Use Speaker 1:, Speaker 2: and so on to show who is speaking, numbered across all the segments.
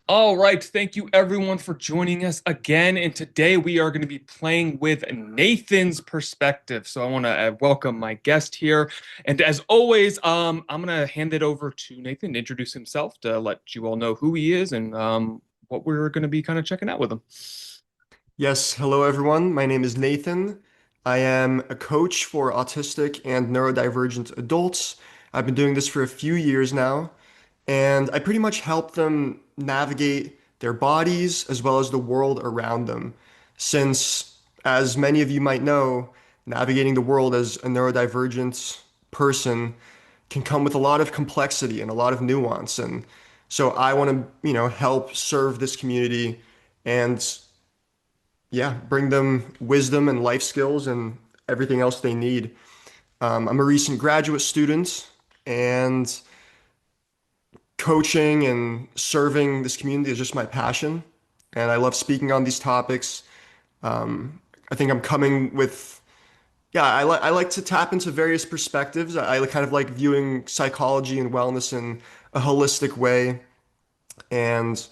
Speaker 1: All right, thank you everyone for joining us again. And today we are going to be playing with Nathan's perspective. So I want to welcome my guest here. And as always, I'm going to hand it over to Nathan to introduce himself to let you all know who he is and what we're going to be kind of checking out with him.
Speaker 2: Yes, hello everyone. My name is Nathan. I am a coach for autistic and neurodivergent adults. I've been doing this for a few years now, and I pretty much help them navigate their bodies as well as the world around them. Since, as many of you might know, navigating the world as a neurodivergent person can come with a lot of complexity and a lot of nuance. And so I want to, help serve this community and yeah, bring them wisdom and life skills and everything else they need. I'm a recent graduate student, and coaching and serving this community is just my passion. And I love speaking on these topics. I think I'm coming with, yeah, I like to tap into various perspectives. I kind of like viewing psychology and wellness in a holistic way. And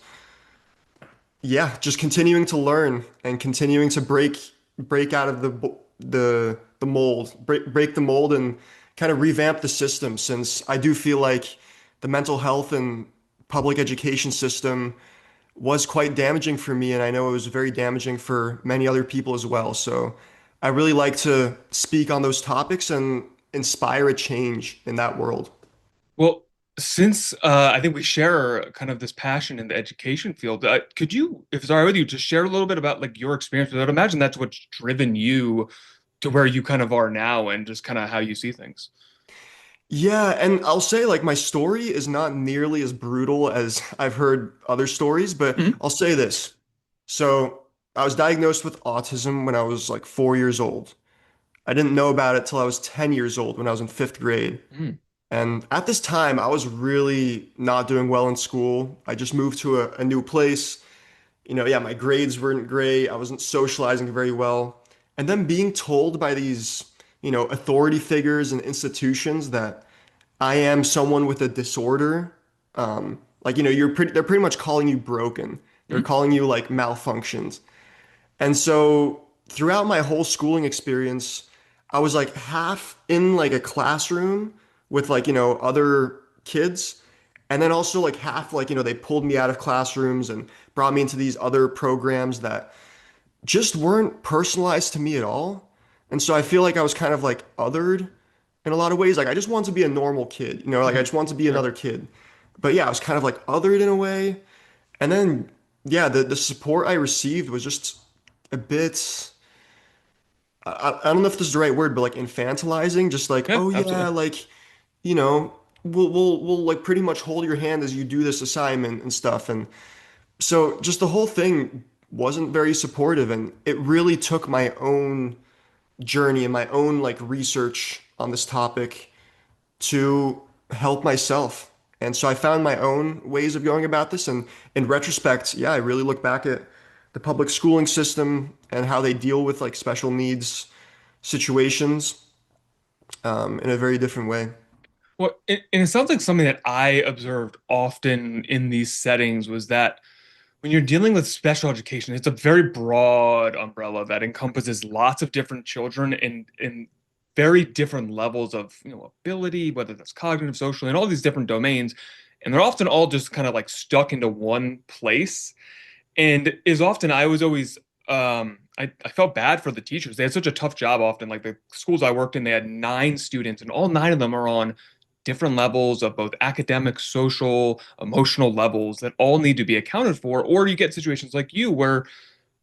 Speaker 2: yeah, just continuing to learn and continuing to break out of the mold, break the mold and kind of revamp the system, since I do feel like the mental health and public education system was quite damaging for me, and I know it was very damaging for many other people as well. So I really like to speak on those topics and inspire a change in that world.
Speaker 1: Well, since I think we share kind of this passion in the education field, could you, if it's all right with you, just share a little bit about like your experience with it? I'd imagine that's what's driven you to where you kind of are now and just kind of how you see things.
Speaker 2: Yeah, and I'll say like my story is not nearly as brutal as I've heard other stories, but
Speaker 1: Mhm.
Speaker 2: I'll say this. So I was diagnosed with autism when I was like 4 years old. I didn't know about it till I was 10 years old when I was in fifth grade.
Speaker 1: Mhm.
Speaker 2: And at this time, I was really not doing well in school. I just moved to a new place. Yeah, my grades weren't great. I wasn't socializing very well. And then being told by these, authority figures and institutions that I am someone with a disorder. Like, they're pretty much calling you broken. They're
Speaker 1: Mhm.
Speaker 2: calling you like malfunctioned. And so throughout my whole schooling experience, I was like half in like a classroom with like, other kids. And then also like half like, they pulled me out of classrooms and brought me into these other programs that just weren't personalized to me at all. And so I feel like I was kind of like othered in a lot of ways. Like I just wanted to be a normal kid, like I
Speaker 1: Mhm.
Speaker 2: just wanted to be
Speaker 1: Sure.
Speaker 2: another kid. But yeah, I was kind of like othered in a way. And then yeah, the support I received was just a bit I don't know if this is the right word, but like infantilizing, just like,
Speaker 1: Yeah,
Speaker 2: oh yeah,
Speaker 1: absolutely.
Speaker 2: like, you know, we'll like pretty much hold your hand as you do this assignment and stuff. And so just the whole thing wasn't very supportive, and it really took my own journey and my own like research on this topic to help myself. And so I found my own ways of going about this. And in retrospect, yeah, I really look back at the public schooling system and how they deal with like special needs situations in a very different way.
Speaker 1: Well, and it sounds like something that I observed often in these settings was that when you're dealing with special education, it's a very broad umbrella that encompasses lots of different children in very different levels of, ability, whether that's cognitive, social, and all these different domains. And they're often all just kind of like stuck into one place. And is often I was always I felt bad for the teachers. They had such a tough job often. Like the schools I worked in, they had nine students, and all nine of them are on different levels of both academic, social, emotional levels that all need to be accounted for. Or you get situations like you where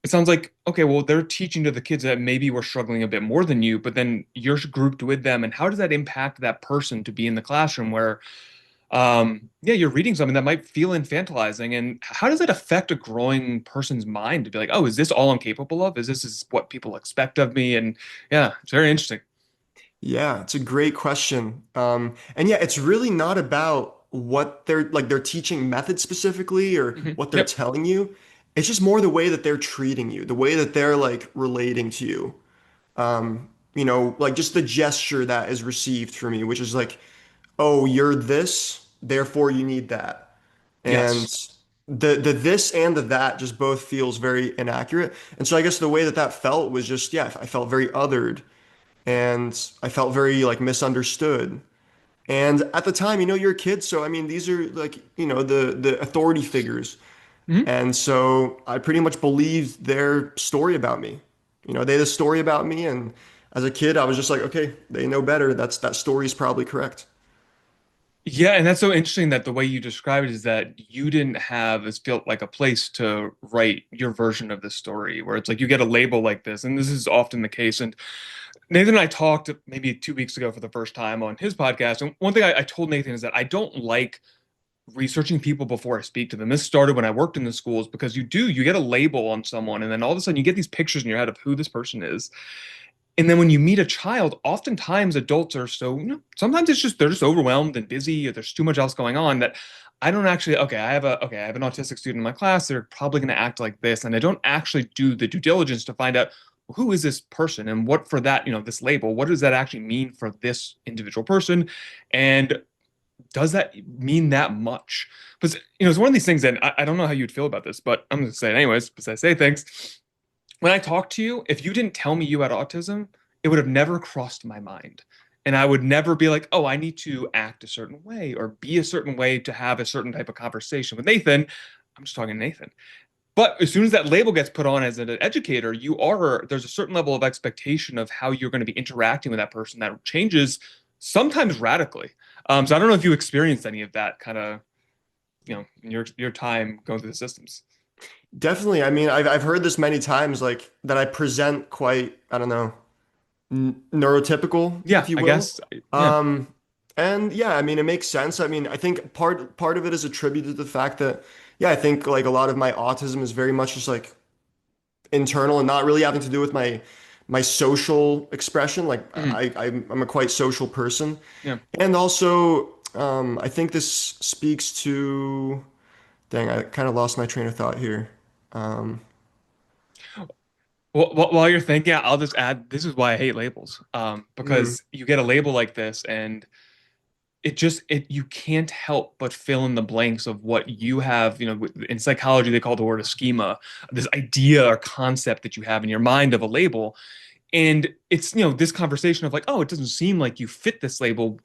Speaker 1: it sounds like, okay, well, they're teaching to the kids that maybe were struggling a bit more than you, but then you're grouped with them. And how does that impact that person to be in the classroom where yeah, you're reading something that might feel infantilizing, and how does it affect a growing person's mind to be like, oh, is this all I'm capable of? Is what people expect of me? And yeah, it's very interesting.
Speaker 2: Yeah, it's a great question. And yeah, it's really not about what they're like their teaching method specifically or what they're
Speaker 1: Yep.
Speaker 2: telling you. It's just more the way that they're treating you, the way that they're like relating to you. Like just the gesture that is received from you, which is like, oh, you're this, therefore you need that. And
Speaker 1: Yes.
Speaker 2: the this and the that just both feels very inaccurate. And so I guess the way that that felt was just, yeah, I felt very othered and I felt very like misunderstood. And at the time, you're a kid, so I mean, these are like, the authority figures.
Speaker 1: Mhm.
Speaker 2: And so I pretty much believed their story about me. They had a story about me, and as a kid, I was just like, okay, they know better. That story's probably correct.
Speaker 1: Yeah, and that's so interesting that the way you describe it is that you didn't have this felt like a place to write your version of the story, where it's like you get a label like this, and this is often the case. And Nathan and I talked maybe 2 weeks ago for the first time on his podcast, and one thing I told Nathan is that I don't like researching people before I speak to them. This started when I worked in the schools because you get a label on someone, and then all of a sudden you get these pictures in your head of who this person is. And then when you meet a child, oftentimes adults are so, sometimes it's just they're just overwhelmed and busy, or there's too much else going on that I don't actually, okay, I have an autistic student in my class, they're probably going to act like this. And I don't actually do the due diligence to find out, well, who is this person and what for that, this label, what does that actually mean for this individual person? And does that mean that much? Because, it's one of these things, and I don't know how you'd feel about this, but I'm going to say it anyways, because I say things. When I talk to you, if you didn't tell me you had autism, it would have never crossed my mind. And I would never be like, oh, I need to act a certain way or be a certain way to have a certain type of conversation with Nathan. I'm just talking to Nathan. But as soon as that label gets put on as an educator, there's a certain level of expectation of how you're going to be interacting with that person that changes sometimes radically. So I don't know if you experienced any of that kind of, in your time going through the systems.
Speaker 2: Definitely. I mean, I've heard this many times, like that I present quite, I don't know, n neurotypical,
Speaker 1: Yeah,
Speaker 2: if you
Speaker 1: I
Speaker 2: will.
Speaker 1: guess. Yeah.
Speaker 2: Um, and yeah, I mean, it makes sense. I mean, I think part of it is attributed to the fact that, yeah, I think like a lot of my autism is very much just like internal and not really having to do with my social expression. Like
Speaker 1: Mhm.
Speaker 2: I'm a quite social person,
Speaker 1: Yeah.
Speaker 2: and also I think this speaks to. Dang, I kind of lost my train of thought here. Um,
Speaker 1: Well, while you're thinking, I'll just add this is why I hate labels.
Speaker 2: mm,
Speaker 1: Because you get a label like this, and you can't help but fill in the blanks of what you have. In psychology, they call the word a schema, this idea or concept that you have in your mind of a label. And it's, this conversation of like, oh, it doesn't seem like you fit this label.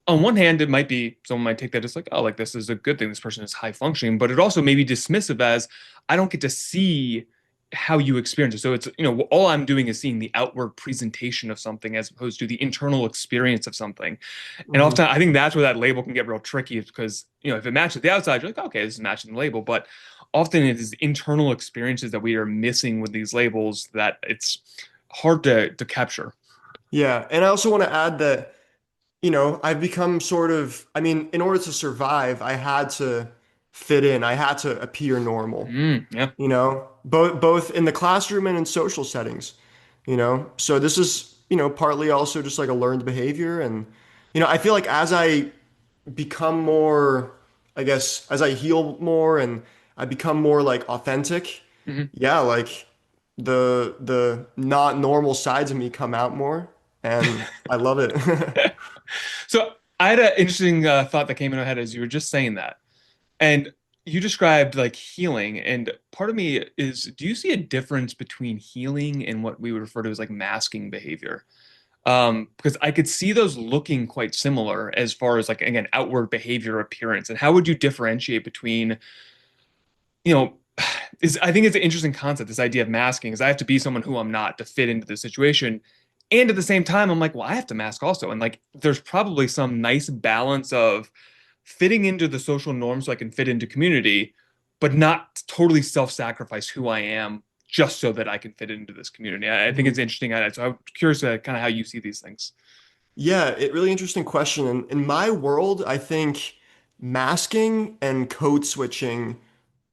Speaker 1: On one hand, it might be someone might take that as like, oh, like this is a good thing. This person is high functioning, but it also may be dismissive as I don't get to see how you experience it. So it's, all I'm doing is seeing the outward presentation of something as opposed to the internal experience of something. And
Speaker 2: mhm.
Speaker 1: often I think that's where that label can get real tricky is because, if it matches the outside, you're like, okay, this is matching the label. But often it is internal experiences that we are missing with these labels that it's hard to capture.
Speaker 2: Yeah, and I also want to add that, I've become sort of, I mean, in order to survive, I had to fit in. I had to appear normal,
Speaker 1: Yeah.
Speaker 2: both in the classroom and in social settings. So this is, partly also just like a learned behavior. And, I feel like as I become more, I guess, as I heal more and I become more like authentic,
Speaker 1: Mhm.
Speaker 2: yeah, like the not normal sides of me come out more, and I love it.
Speaker 1: So I had an interesting thought that came in my head as you were just saying that. And you described like healing. And part of me is, do you see a difference between healing and what we would refer to as like masking behavior? Because I could see those looking quite similar as far as like, again, outward behavior appearance. And how would you differentiate between, you know, I think it's an interesting concept, this idea of masking, is I have to be someone who I'm not to fit into the situation. And at the same time, I'm like, well, I have to mask also. And like, there's probably some nice balance of fitting into the social norms so I can fit into community, but not totally self-sacrifice who I am just so that I can fit into this community. I think it's
Speaker 2: Mhm.
Speaker 1: interesting. So I'm curious kind of how you see these things.
Speaker 2: Yeah, it really interesting question. And in my world, I think masking and code switching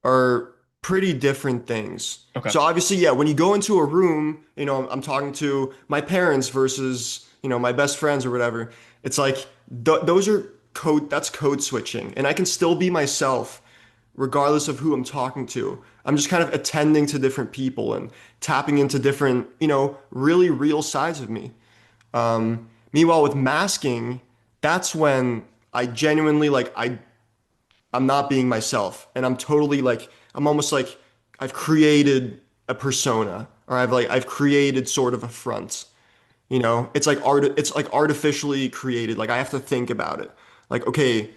Speaker 2: are pretty different things.
Speaker 1: Okay.
Speaker 2: So obviously, yeah, when you go into a room, I'm talking to my parents versus, my best friends or whatever. It's like those are that's code switching, and I can still be myself regardless of who I'm talking to. I'm just kind of attending to different people and tapping into different, really real sides of me. Meanwhile, with masking, that's when I genuinely like I'm not being myself, and I'm totally like I'm almost like I've created a persona, or I've created sort of a front. You know, it's like artificially created. Like I have to think about it. Like, okay,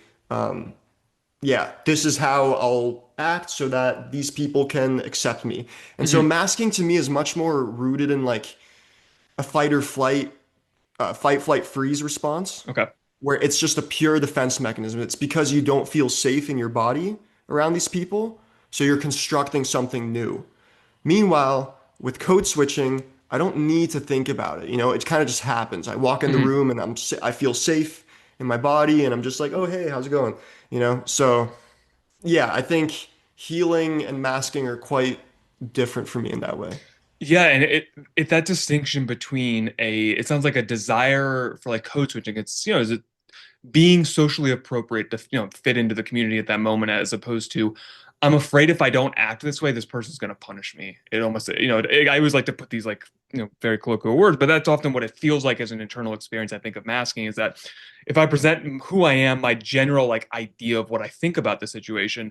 Speaker 2: yeah, this is how I'll act so that these people can accept me. And so
Speaker 1: Hmm.
Speaker 2: masking to me is much more rooted in like a fight or flight, fight, flight, freeze response,
Speaker 1: Okay.
Speaker 2: where it's just a pure defense mechanism. It's because you don't feel safe in your body around these people, so you're constructing something new. Meanwhile, with code switching, I don't need to think about it. You know, it kind of just happens. I walk in the
Speaker 1: Hmm.
Speaker 2: room and I feel safe in my body, and I'm just like, oh, hey, how's it going? You know, so yeah, I think healing and masking are quite different for me in that way.
Speaker 1: Yeah, and it that distinction between it sounds like a desire for like code switching. It's, is it being socially appropriate to, fit into the community at that moment, as opposed to, I'm afraid if I don't act this way, this person's going to punish me. It almost, I always like to put these like, very colloquial words, but that's often what it feels like as an internal experience. I think of masking is that if I present who I am, my general like idea of what I think about the situation,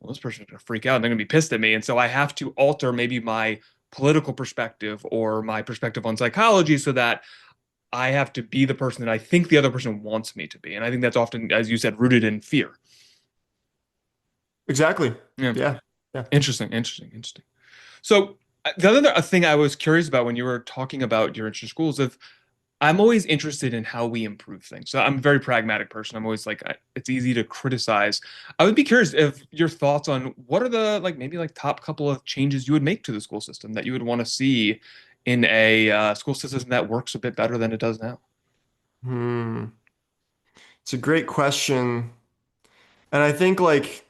Speaker 1: well, this person's going to freak out and they're going to be pissed at me. And so I have to alter maybe my political perspective or my perspective on psychology so that I have to be the person that I think the other person wants me to be. And I think that's often, as you said, rooted in fear.
Speaker 2: Exactly.
Speaker 1: Yeah.
Speaker 2: Yeah. Yeah.
Speaker 1: Interesting, interesting, interesting. So the other thing I was curious about when you were talking about your interest in schools, if I'm always interested in how we improve things. So I'm a very pragmatic person. I'm always like, it's easy to criticize. I would be curious if your thoughts on what are the like maybe like top couple of changes you would make to the school system that you would want to see in a school system that works a bit better than it does now.
Speaker 2: Hmm. It's a great question. And I think like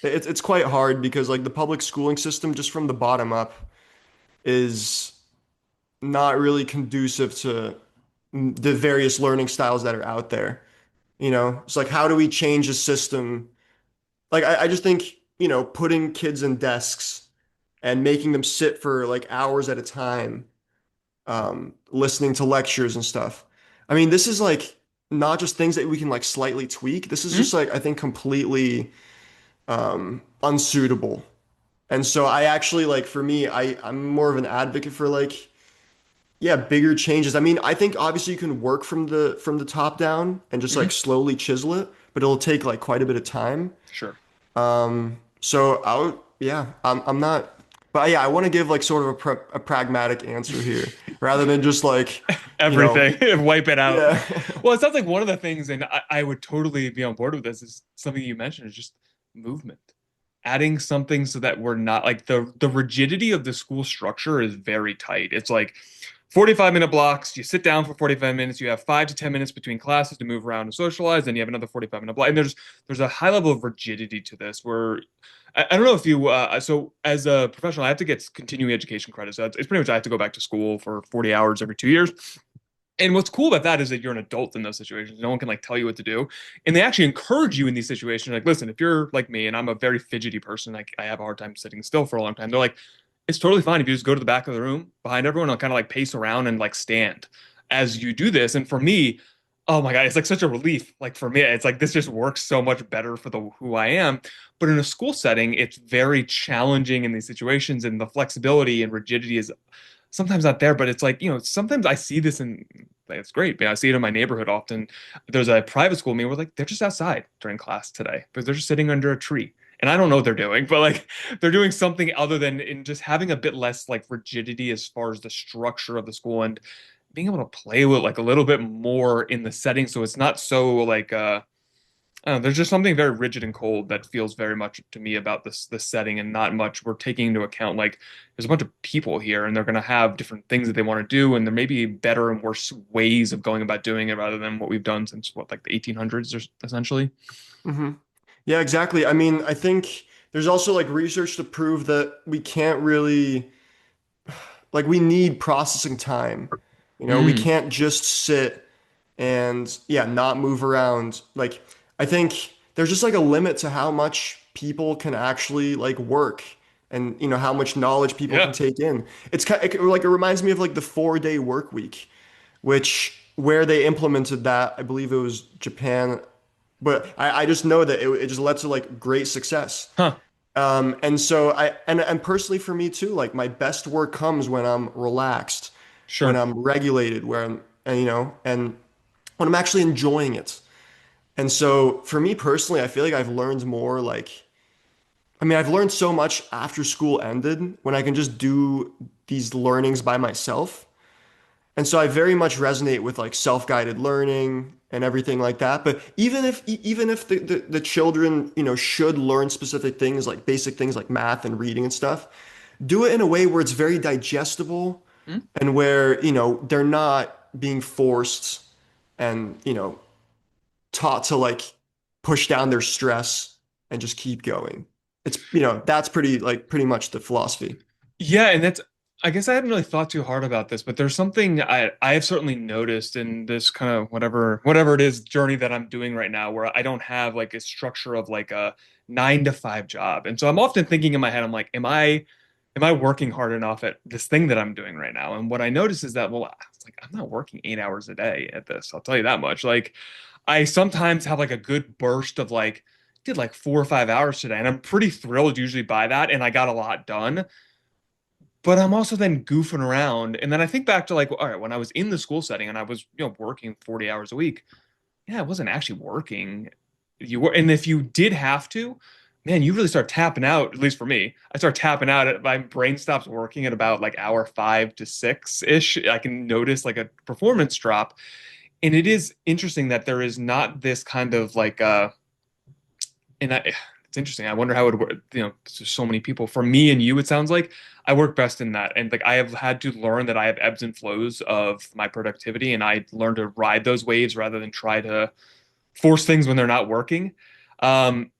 Speaker 2: it's quite hard because like the public schooling system just from the bottom up is not really conducive to the various learning styles that are out there. You know, it's like how do we change a system? Like I just think, you know, putting kids in desks and making them sit for like hours at a time, listening to lectures and stuff. I mean, this is like not just things that we can like slightly tweak. This is just
Speaker 1: Mhm.
Speaker 2: like I think completely unsuitable. And so I actually like for me, I'm more of an advocate for like yeah, bigger changes. I mean, I think obviously you can work from the top down and just like
Speaker 1: Mhm.
Speaker 2: slowly chisel it, but it'll take like quite a bit of time.
Speaker 1: Sure.
Speaker 2: So I would, yeah, I'm not, but yeah, I want to give like sort of a pragmatic answer here rather than just like, you know,
Speaker 1: Everything, wipe it out.
Speaker 2: yeah.
Speaker 1: Well, it sounds like one of the things, and I would totally be on board with this, is something you mentioned is just movement. Adding something so that we're not like the rigidity of the school structure is very tight. It's like 45-minute blocks. You sit down for 45 minutes. You have 5 to 10 minutes between classes to move around and socialize. Then you have another 45-minute block. And there's a high level of rigidity to this where I don't know if you so as a professional, I have to get continuing education credits. So it's pretty much I have to go back to school for 40 hours every 2 years. And what's cool about that is that you're an adult in those situations. No one can like tell you what to do. And they actually encourage you in these situations. Like, listen, if you're like me and I'm a very fidgety person, like I have a hard time sitting still for a long time. They're like, it's totally fine if you just go to the back of the room behind everyone and kind of like pace around and like stand as you do this. And for me, oh my God, it's like such a relief. Like for me, it's like this just works so much better for the who I am. But in a school setting, it's very challenging in these situations, and the flexibility and rigidity is sometimes not there. But it's like, sometimes I see this in like, it's great. I see it in my neighborhood often. There's a private school me where like they're just outside during class today because they're just sitting under a tree. And I don't know what they're doing, but like they're doing something other than in just having a bit less like rigidity as far as the structure of the school and being able to play with like a little bit more in the setting so it's not so like I don't know, there's just something very rigid and cold that feels very much to me about this setting, and not much we're taking into account like there's a bunch of people here and they're going to have different things that they want to do, and there may be better and worse ways of going about doing it rather than what we've done since what like the 1800s or essentially.
Speaker 2: hmm Yeah, exactly. I mean, I think there's also like research to prove that we can't really like we need processing time. You know, we
Speaker 1: Mm,
Speaker 2: can't just sit and yeah, not move around. Like I think there's just like a limit to how much people can actually like work and you know how much knowledge people can
Speaker 1: yeah.
Speaker 2: take in. It's kind of, like it reminds me of like the 4-day work week, which where they implemented that, I believe it was Japan. but I just know that it just led to like great success.
Speaker 1: Huh.
Speaker 2: And so and personally for me too, like my best work comes when I'm relaxed, when
Speaker 1: Sure.
Speaker 2: I'm regulated, where I'm, and, and when I'm actually enjoying it. And so for me personally, I feel like I've learned more like, I mean, I've learned so much after school ended when I can just do these learnings by myself. And so I very much resonate with like self-guided learning and everything like that. But even if the children, should learn specific things like basic things like math and reading and stuff, do it in a way where it's very digestible
Speaker 1: Mm.
Speaker 2: and where, they're not being forced and, taught to like push down their stress and just keep going. It's, that's pretty much the philosophy.
Speaker 1: Yeah, and that's I guess I hadn't really thought too hard about this, but there's something I have certainly noticed in this kind of whatever it is journey that I'm doing right now where I don't have like a structure of like a 9 to 5 job. And so I'm often thinking in my head, I'm like, am I working hard enough at this thing that I'm doing right now? And what I notice is that, well, it's like I'm not working 8 hours a day at this. I'll tell you that much. Like I sometimes have like a good burst of like did like 4 or 5 hours today, and I'm pretty thrilled usually by that, and I got a lot done. But I'm also then goofing around. And then I think back to like, all right, when I was in the school setting and I was, working 40 hours a week, yeah, I wasn't actually working. You were, and if you did have to, man, you really start tapping out, at least for me. I start tapping out at my brain stops working at about like hour 5 to 6 ish. I can notice like a performance drop. And it is interesting that there is not this kind of like and it's interesting. I wonder how it would work. There's so many people. For me and you, it sounds like I work best in that. And like I have had to learn that I have ebbs and flows of my productivity, and I learn to ride those waves rather than try to force things when they're not working. Um,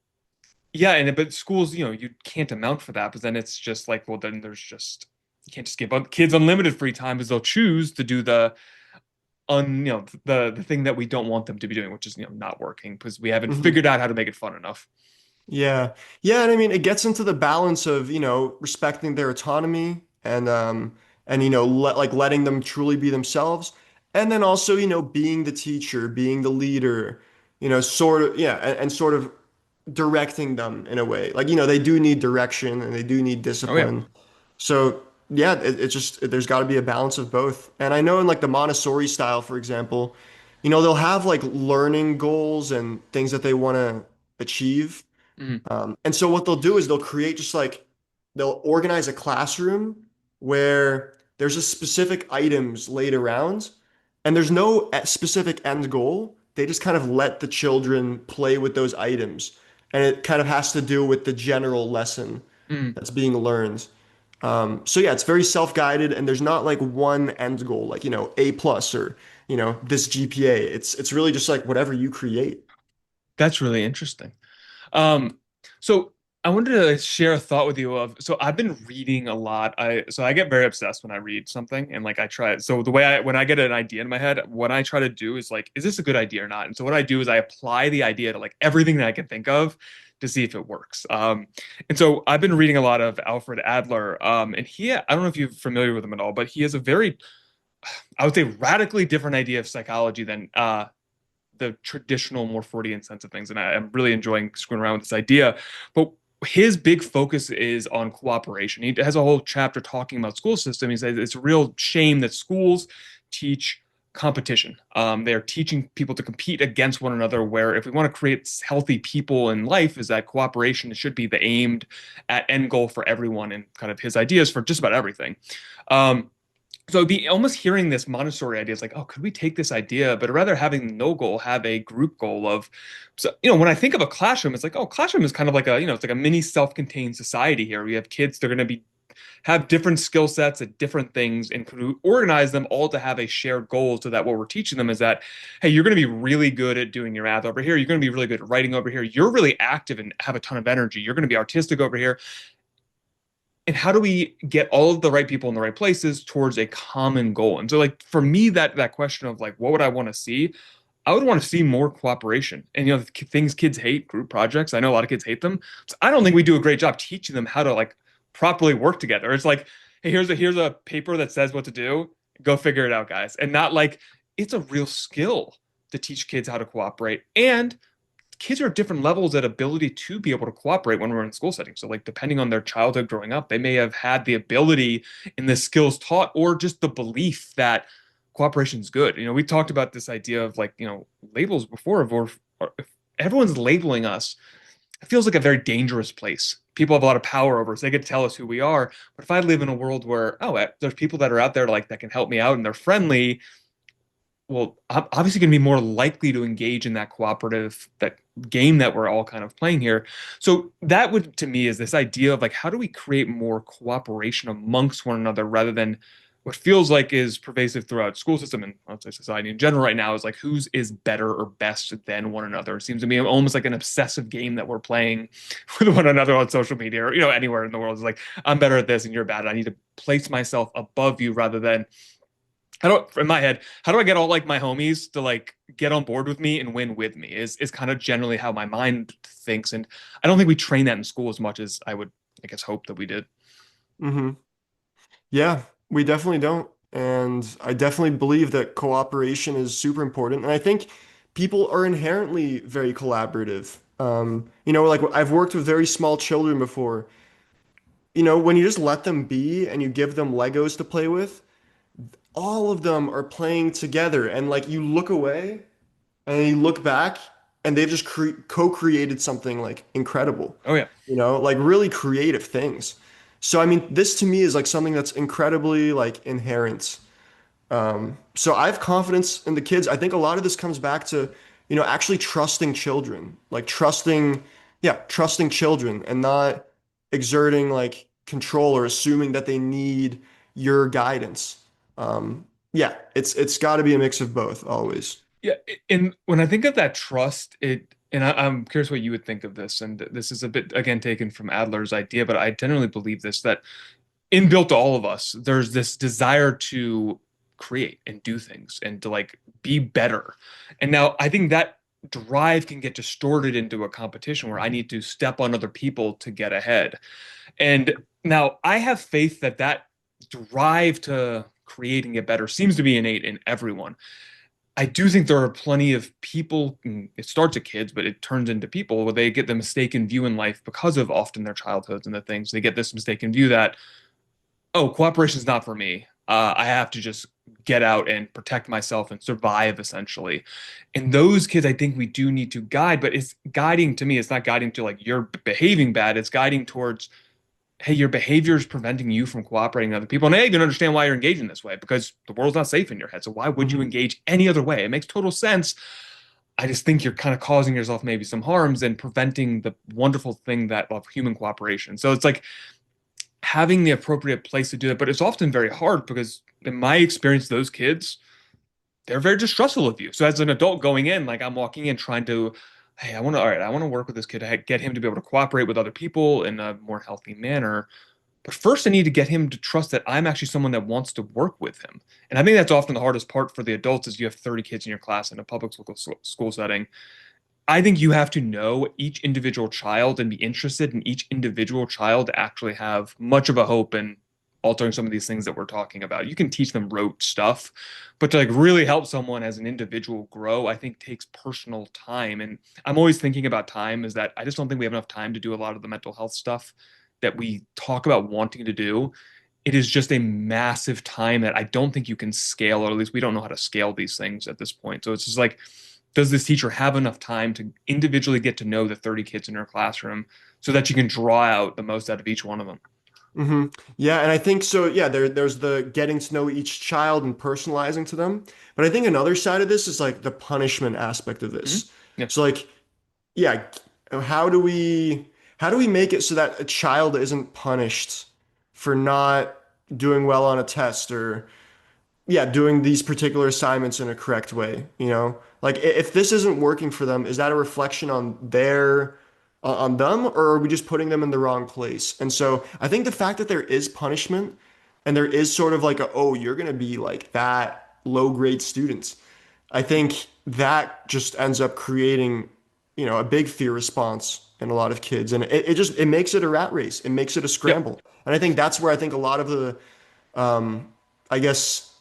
Speaker 1: yeah, and but schools, you can't amount for that. But then it's just like, well, then there's just you can't just give kids unlimited free time because they'll choose to do the thing that we don't want them to be doing, which is not working because we haven't
Speaker 2: Mhm.
Speaker 1: figured out how to make it fun enough.
Speaker 2: Yeah. Yeah, and I mean it gets into the balance of, respecting their autonomy and letting them truly be themselves. And then also, being the teacher, being the leader, sort of, yeah, and sort of directing them in a way. Like, they do need direction and they do need
Speaker 1: Oh yeah.
Speaker 2: discipline. So, yeah, it's just there's got to be a balance of both. And I know in like the Montessori style, for example, they'll have like learning goals and things that they want to achieve.
Speaker 1: Mhm.
Speaker 2: And so what they'll do is they'll create just like they'll organize a classroom where there's just specific items laid around and there's no specific end goal. They just kind of let the children play with those items. And it kind of has to do with the general lesson
Speaker 1: Mhm.
Speaker 2: that's being learned. So yeah, it's very self-guided and there's not like one end goal, like, A plus or, this GPA. It's really just like whatever you create.
Speaker 1: That's really interesting. So I wanted to share a thought with you of so I've been reading a lot. I get very obsessed when I read something and like I try so the way I when I get an idea in my head, what I try to do is like, is this a good idea or not? And so what I do is I apply the idea to like everything that I can think of to see if it works. And so I've been reading a lot of Alfred Adler. And I don't know if you're familiar with him at all, but he has a very, I would say, radically different idea of psychology than the traditional, more Freudian sense of things. And I'm really enjoying screwing around with this idea. But his big focus is on cooperation. He has a whole chapter talking about school system. He says it's a real shame that schools teach competition. They're teaching people to compete against one another, where if we want to create healthy people in life, is that cooperation should be the aimed at end goal for everyone and kind of his ideas for just about everything. Um, so it'd be almost hearing this Montessori idea. It's like, oh, could we take this idea, but rather having no goal, have a group goal of, so, when I think of a classroom, it's like, oh, classroom is kind of like it's like a mini self-contained society here. We have kids, they're going to have different skill sets at different things and could organize them all to have a shared goal so that what we're teaching them is that, hey, you're going to be really good at doing your math over here. You're going to be really good at writing over here. You're really active and have a ton of energy. You're going to be artistic over here, and how do we get all of the right people in the right places towards a common goal? And so like for me, that question of like what would I want to see, I would want to see more cooperation. And the things kids hate, group projects, I know a lot of kids hate them, so I don't think we do a great job teaching them how to like properly work together. It's like, hey, here's a paper that says what to do, go figure it out, guys. And not like it's a real skill to teach kids how to cooperate. And kids are at different levels at ability to be able to cooperate when we're in school settings. So, like, depending on their childhood growing up, they may have had the ability and the skills taught, or just the belief that cooperation is good. We talked about this idea of like, labels before, or if everyone's labeling us, it feels like a very dangerous place. People have a lot of power over us. They get to tell us who we are. But if I live in a world where, there's people that are out there like that can help me out and they're friendly, well, I'm obviously going to be more likely to engage in that cooperative, that game that we're all kind of playing here. So that would, to me, is this idea of like, how do we create more cooperation amongst one another rather than what feels like is pervasive throughout school system and I'd say society in general right now is like whose is better or best than one another. It seems to me almost like an obsessive game that we're playing with one another on social media or anywhere in the world. It's like I'm better at this and you're bad. I need to place myself above you rather than in my head, how do I get all like my homies to like get on board with me and win with me is kind of generally how my mind thinks. And I don't think we train that in school as much as I would, I guess, hope that we did.
Speaker 2: Hmm. Yeah, we definitely don't. And I definitely believe that cooperation is super important. And I think people are inherently very collaborative. Like I've worked with very small children before. When you just let them be and you give them Legos to play with, all of them are playing together. And like you look away and you look back and they've just co-created something like incredible,
Speaker 1: Oh yeah.
Speaker 2: like really creative things. So I mean, this to me is like something that's incredibly like inherent. So I have confidence in the kids. I think a lot of this comes back to, actually trusting children, like trusting children and not exerting like control or assuming that they need your guidance. Yeah, it's got to be a mix of both always.
Speaker 1: Yeah. And when I think of that trust, I'm curious what you would think of this. And this is a bit, again, taken from Adler's idea, but I generally believe this that inbuilt to all of us, there's this desire to create and do things and to like be better. And now I think that drive can get distorted into a competition where I need to step on other people to get ahead. And now I have faith that that drive to create and get better seems to be innate in everyone. I do think there are plenty of people, it starts at kids, but it turns into people where they get the mistaken view in life because of often their childhoods and the things. They get this mistaken view that cooperation is not for me. I have to just get out and protect myself and survive essentially. And those kids, I think we do need to guide, but it's guiding to me. It's not guiding to like you're behaving bad. It's guiding towards, hey, your behavior is preventing you from cooperating with other people. And hey, you don't understand why you're engaging this way because the world's not safe in your head. So why would you
Speaker 2: Hmm.
Speaker 1: engage any other way? It makes total sense. I just think you're kind of causing yourself maybe some harms and preventing the wonderful thing that of human cooperation. So it's like having the appropriate place to do it. But it's often very hard because in my experience, those kids, they're very distrustful of you. So as an adult going in, like I'm walking in trying to, hey, I want to work with this kid to get him to be able to cooperate with other people in a more healthy manner. But first, I need to get him to trust that I'm actually someone that wants to work with him. And I think that's often the hardest part for the adults is you have 30 kids in your class in a public school setting. I think you have to know each individual child and be interested in each individual child to actually have much of a hope in altering some of these things that we're talking about. You can teach them rote stuff, but to like really help someone as an individual grow, I think takes personal time. And I'm always thinking about time is that I just don't think we have enough time to do a lot of the mental health stuff that we talk about wanting to do. It is just a massive time that I don't think you can scale, or at least we don't know how to scale these things at this point. So it's just like, does this teacher have enough time to individually get to know the 30 kids in her classroom so that you can draw out the most out of each one of them?
Speaker 2: Hmm. Yeah, and I think so. Yeah, there's the getting to know each child and personalizing to them. But I think another side of this is like the punishment aspect of
Speaker 1: Hmm.
Speaker 2: this.
Speaker 1: Yeah.
Speaker 2: So like, yeah, how do we how do we make it so that a child isn't punished for not doing well on a test or yeah, doing these particular assignments in a correct way, Like if this isn't working for them, is that a reflection on on them, or are we just putting them in the wrong place? And so I think the fact that there is punishment and there is sort of like oh, you're gonna be like that low grade student, I think that just ends up creating, a big fear response in a lot of kids. And it makes it a rat race. It makes it a
Speaker 1: Yep.
Speaker 2: scramble. And I think that's where I think a lot of the I guess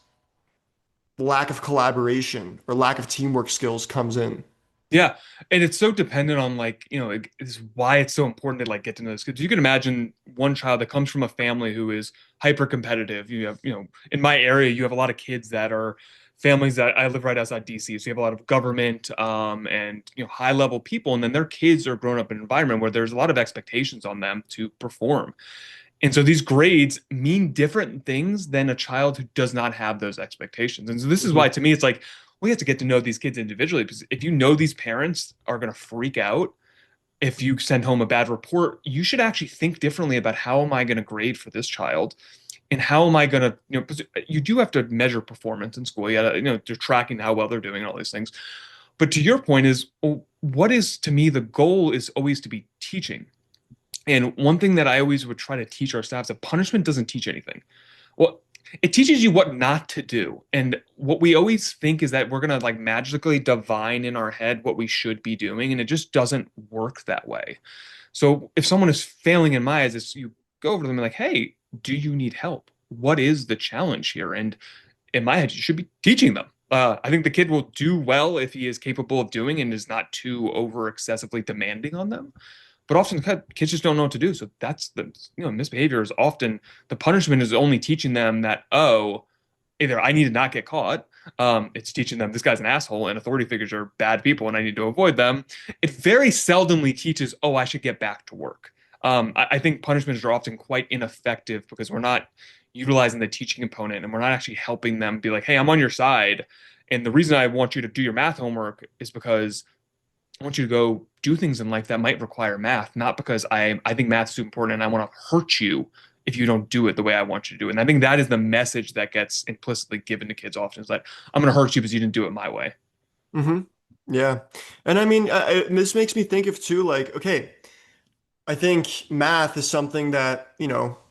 Speaker 2: lack of collaboration or lack of teamwork skills comes in.
Speaker 1: Yeah, and it's so dependent on like, it's why it's so important to like get to know this kids. You can imagine one child that comes from a family who is hyper competitive. You have, in my area, you have a lot of kids that are families that I live right outside DC. So you have a lot of government and high level people, and then their kids are growing up in an environment where there's a lot of expectations on them to perform. And so these grades mean different things than a child who does not have those expectations. And so this is
Speaker 2: Hmm.
Speaker 1: why, to me, it's like we have to get to know these kids individually because if you know these parents are going to freak out if you send home a bad report, you should actually think differently about how am I going to grade for this child and how am I going to, 'cause you do have to measure performance in school. You got to, they're tracking how well they're doing and all these things. But to your point is, well, what is to me the goal is always to be teaching. And one thing that I always would try to teach our staff is that punishment doesn't teach anything. Well, it teaches you what not to do. And what we always think is that we're going to like magically divine in our head what we should be doing. And it just doesn't work that way. So if someone is failing in my eyes, it's you go over to them and like, hey, do you need help? What is the challenge here? And in my head, you should be teaching them. I think the kid will do well if he is capable of doing and is not too over excessively demanding on them. But often kids just don't know what to do. So that's the, misbehavior is often the punishment is only teaching them that, oh, either I need to not get caught. It's teaching them this guy's an asshole and authority figures are bad people and I need to avoid them. It very seldomly teaches, oh, I should get back to work. I think punishments are often quite ineffective because we're not utilizing the teaching component and we're not actually helping them be like, hey, I'm on your side. And the reason I want you to do your math homework is because I want you to go do things in life that might require math, not because I think math's super important and I want to hurt you if you don't do it the way I want you to do it. And I think that is the message that gets implicitly given to kids often is that I'm going to hurt you because you didn't do it my way.
Speaker 2: Hmm. Yeah. And I mean, this makes me think of too, like, okay, I think math is something that,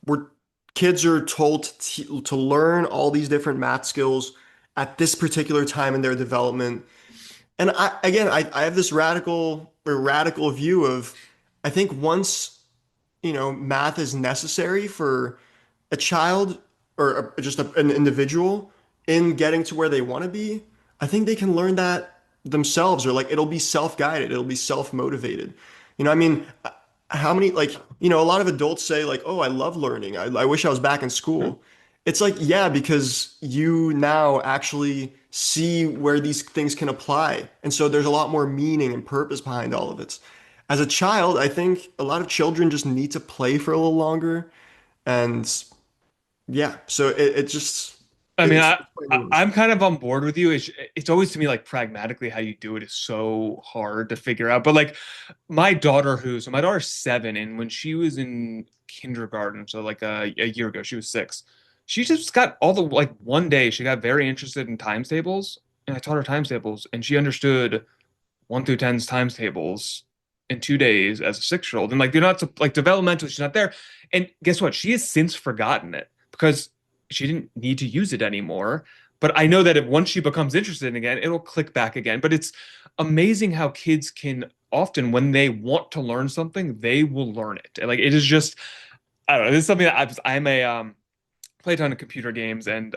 Speaker 2: we're kids are told to learn all these different math skills at this particular time in their development. And I have this radical view of, I think once, math is necessary for a child or just an individual in getting to where they want to be, I think they can learn that themselves or like it'll be self-guided, it'll be self-motivated. I mean, how many like, a lot of adults say like, "Oh, I love learning. I wish I was back in school." It's like, yeah, because you now actually see where these things can apply. And so there's a lot more meaning and purpose behind all of it. As a child, I think a lot of children just need to play for a little longer. And yeah, so it just
Speaker 1: I mean,
Speaker 2: it's
Speaker 1: I,
Speaker 2: quite
Speaker 1: I
Speaker 2: nuanced.
Speaker 1: I'm kind of on board with you. It's always to me like pragmatically how you do it is so hard to figure out. But like my daughter's 7, and when she was in kindergarten, so like a year ago, she was 6. She just got all the like one day she got very interested in times tables, and I taught her times tables, and she understood 1 through 10's times tables in 2 days as a 6-year old. And like they're not like developmentally, she's not there. And guess what? She has since forgotten it because she didn't need to use it anymore. But I know that if once she becomes interested again, it'll click back again. But it's amazing how kids can often, when they want to learn something, they will learn it. Like it is just, I don't know. This is something that I'm a play a ton of computer games, and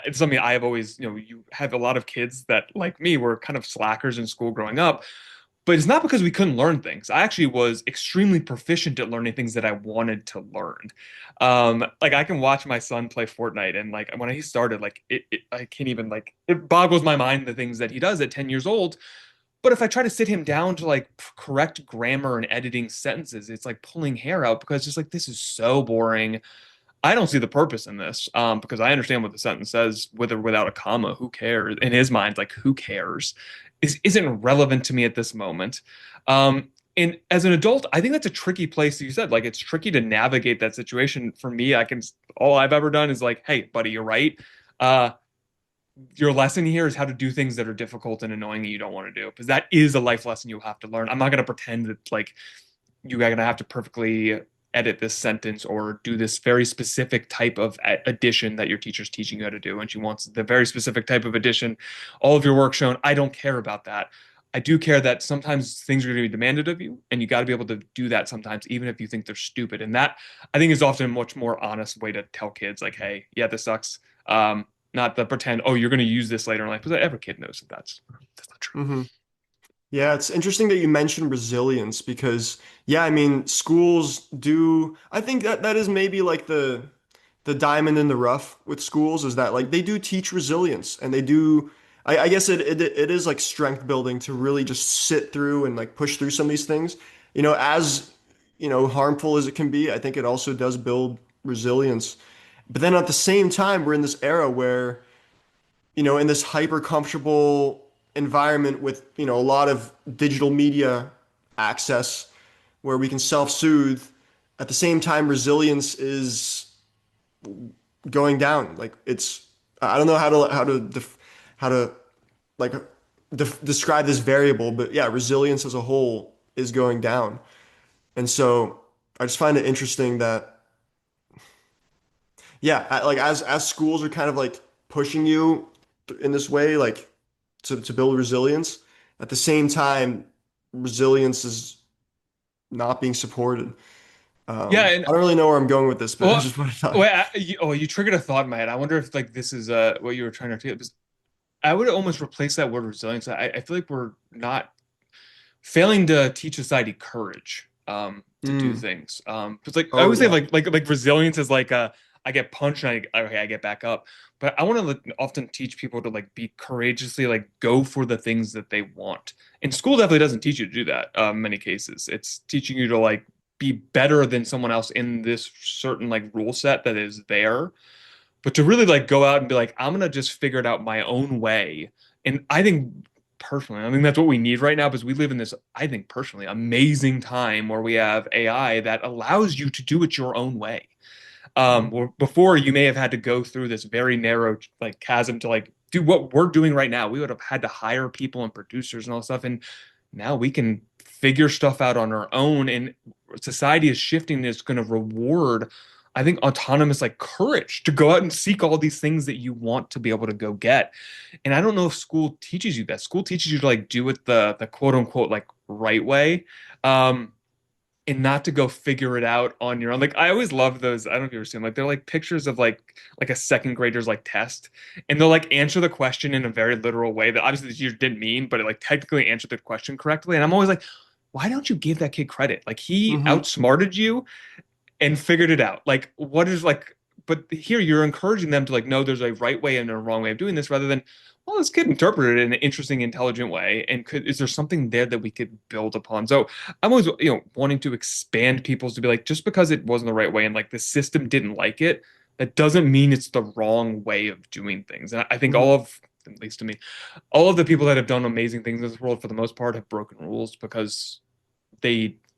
Speaker 1: it's something I have always, you have a lot of kids that, like me, were kind of slackers in school growing up. But it's not because we couldn't learn things. I actually was extremely proficient at learning things that I wanted to learn. Like I can watch my son play Fortnite, and like when he started, like I can't even like it boggles my mind the things that he does at 10 years old. But if I try to sit him down to like correct grammar and editing sentences, it's like pulling hair out because it's just like this is so boring. I don't see the purpose in this because I understand what the sentence says with or without a comma. Who cares? In his mind, like who cares? Isn't relevant to me at this moment. And as an adult, I think that's a tricky place. You said like it's tricky to navigate that situation. For me, I can all I've ever done is like, hey, buddy, you're right. Uh, your lesson here is how to do things that are difficult and annoying that you don't want to do because that is a life lesson you have to learn. I'm not going to pretend that like you're going to have to perfectly edit this sentence or do this very specific type of addition that your teacher's teaching you how to do. And she wants the very specific type of addition, all of your work shown. I don't care about that. I do care that sometimes things are going to be demanded of you, and you got to be able to do that sometimes, even if you think they're stupid. And that I think is often a much more honest way to tell kids, like, "Hey, yeah, this sucks." Not the pretend, "Oh, you're going to use this later in life," because every kid knows that that's not true.
Speaker 2: Hmm. Yeah, it's interesting that you mentioned resilience because yeah, I mean, schools do I think that that is maybe like the diamond in the rough with schools is that like they do teach resilience and they do I guess it is like strength building to really just sit through and like push through some of these things. As harmful as it can be, I think it also does build resilience. But then at the same time, we're in this era where in this hyper comfortable environment with, a lot of digital media access where we can self-soothe. At the same time, resilience is going down. Like I don't know how to like describe this variable, but yeah, resilience as a whole is going down. And so I just find it interesting that yeah, like as schools are kind of like pushing you in this way, like to build resilience. At the same time, resilience is not being supported.
Speaker 1: Yeah, and
Speaker 2: I don't really know where I'm going with this, but I
Speaker 1: well,
Speaker 2: just want to thought.
Speaker 1: wait, you triggered a thought in my head. I wonder if like this is what you were trying to do. Because I would almost replace that word resilience. I feel like we're not failing to teach society courage to do
Speaker 2: Mm.
Speaker 1: things. It's like I
Speaker 2: Oh
Speaker 1: always say
Speaker 2: yeah.
Speaker 1: like resilience is like I get punched and I get back up. But I want to like, often teach people to like be courageously like go for the things that they want. And school definitely doesn't teach you to do that. In many cases, it's teaching you to like be better than someone else in this certain like rule set that is there. But to really like go out and be like, I'm gonna just figure it out my own way. And I think personally, I think that's what we need right now because we live in this, I think personally, amazing time where we have AI that allows you to do it your own way. Or before you may have had to go through this very narrow like chasm to like do what we're doing right now. We would have had to hire people and producers and all this stuff. And now we can figure stuff out on our own. And society is shifting. It's going to reward, I think, autonomous like courage to go out and seek all these things that you want to be able to go get. And I don't know if school teaches you that. School teaches you to like do it the quote unquote like right way. Um, and not to go figure it out on your own. Like I always love those. I don't know if you've ever seen them. Like they're like pictures of like a second grader's like test, and they'll like answer the question in a very literal way that obviously the teacher didn't mean, but it like technically answered the question correctly. And I'm always like, why don't you give that kid credit? Like he
Speaker 2: Hmm.
Speaker 1: outsmarted you and figured it out. Like, what is like, but here you're encouraging them to like, no, there's a right way and a wrong way of doing this rather than, well, this kid interpreted it in an interesting, intelligent way. And is there something there that we could build upon? So I'm always, wanting to expand people's to be like, just because it wasn't the right way and like the system didn't like it, that doesn't mean it's the wrong way of doing things. And I think
Speaker 2: Hmm.
Speaker 1: all of, at least to me, all of the people that have done amazing things in this world for the most part have broken rules because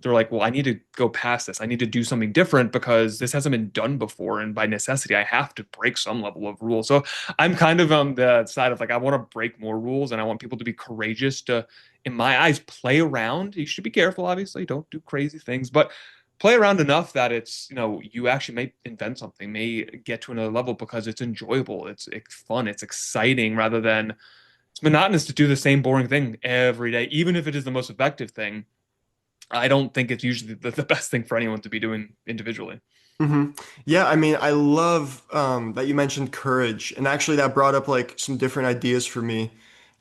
Speaker 1: they're like, well, I need to go past this. I need to do something different because this hasn't been done before, and by necessity, I have to break some level of rule. So I'm kind of on the side of like I want to break more rules, and I want people to be courageous to, in my eyes, play around. You should be careful, obviously, don't do crazy things, but play around enough that it's you actually may invent something, may get to another level because it's enjoyable, it's fun, it's exciting, rather than it's monotonous to do the same boring thing every day, even if it is the most effective thing. I don't think it's usually the best thing for anyone to be doing individually.
Speaker 2: Hmm. Yeah, I mean, I love that you mentioned courage, and actually that brought up like some different ideas for me.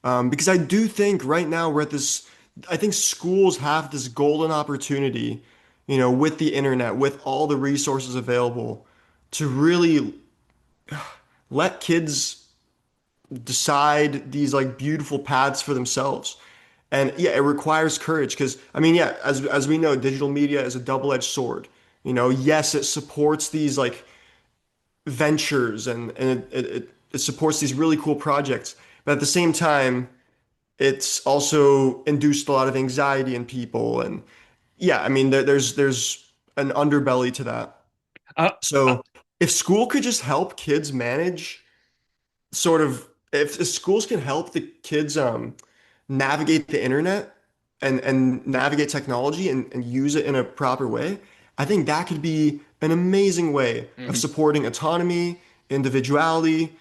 Speaker 2: Because I do think right now we're at this, I think schools have this golden opportunity, with the internet, with all the resources available, to really let kids decide these like beautiful paths for themselves. And yeah, it requires courage because I mean, yeah, as we know, digital media is a double-edged sword. Yes, it supports these like ventures and it supports these really cool projects, but at the same time, it's also induced a lot of anxiety in people. And yeah, I mean, there's an underbelly to that.
Speaker 1: Uh, uh,
Speaker 2: So if school could just help kids manage sort of if schools can help the kids navigate the internet and navigate technology and use it in a proper way, I think that could be an amazing way of
Speaker 1: mhm.
Speaker 2: supporting autonomy, individuality,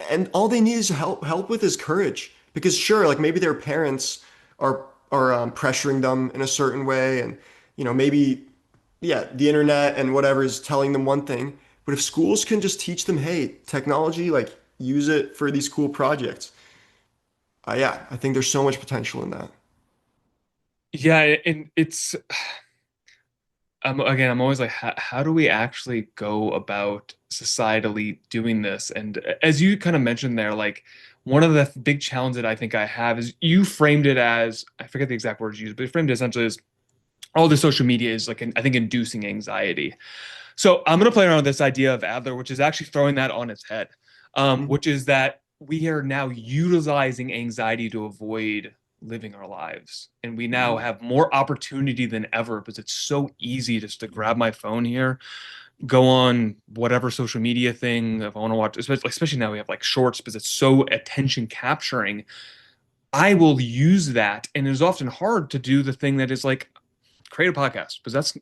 Speaker 2: and all they need is help with is courage. Because sure, like maybe their parents are pressuring them in a certain way, and maybe yeah, the internet and whatever is telling them one thing. But if schools can just teach them, hey, technology, like use it for these cool projects. Yeah, I think there's so much potential in that.
Speaker 1: Yeah, and it's again, I'm always like, how do we actually go about societally doing this? And as you kind of mentioned there, like one of the big challenges that I think I have is you framed it as, I forget the exact words you used, but you framed it essentially as all the social media is like, I think, inducing anxiety. So I'm going to play around with this idea of Adler, which is actually throwing that on its head,
Speaker 2: Mhm.
Speaker 1: which is that we are now utilizing anxiety to avoid living our lives. And we now
Speaker 2: Mhm.
Speaker 1: have more opportunity than ever because it's so easy just to grab my phone here, go on whatever social media thing if I want to watch, especially now we have like shorts because it's so attention capturing. I will use that. And it is often hard to do the thing that is like create a podcast because that's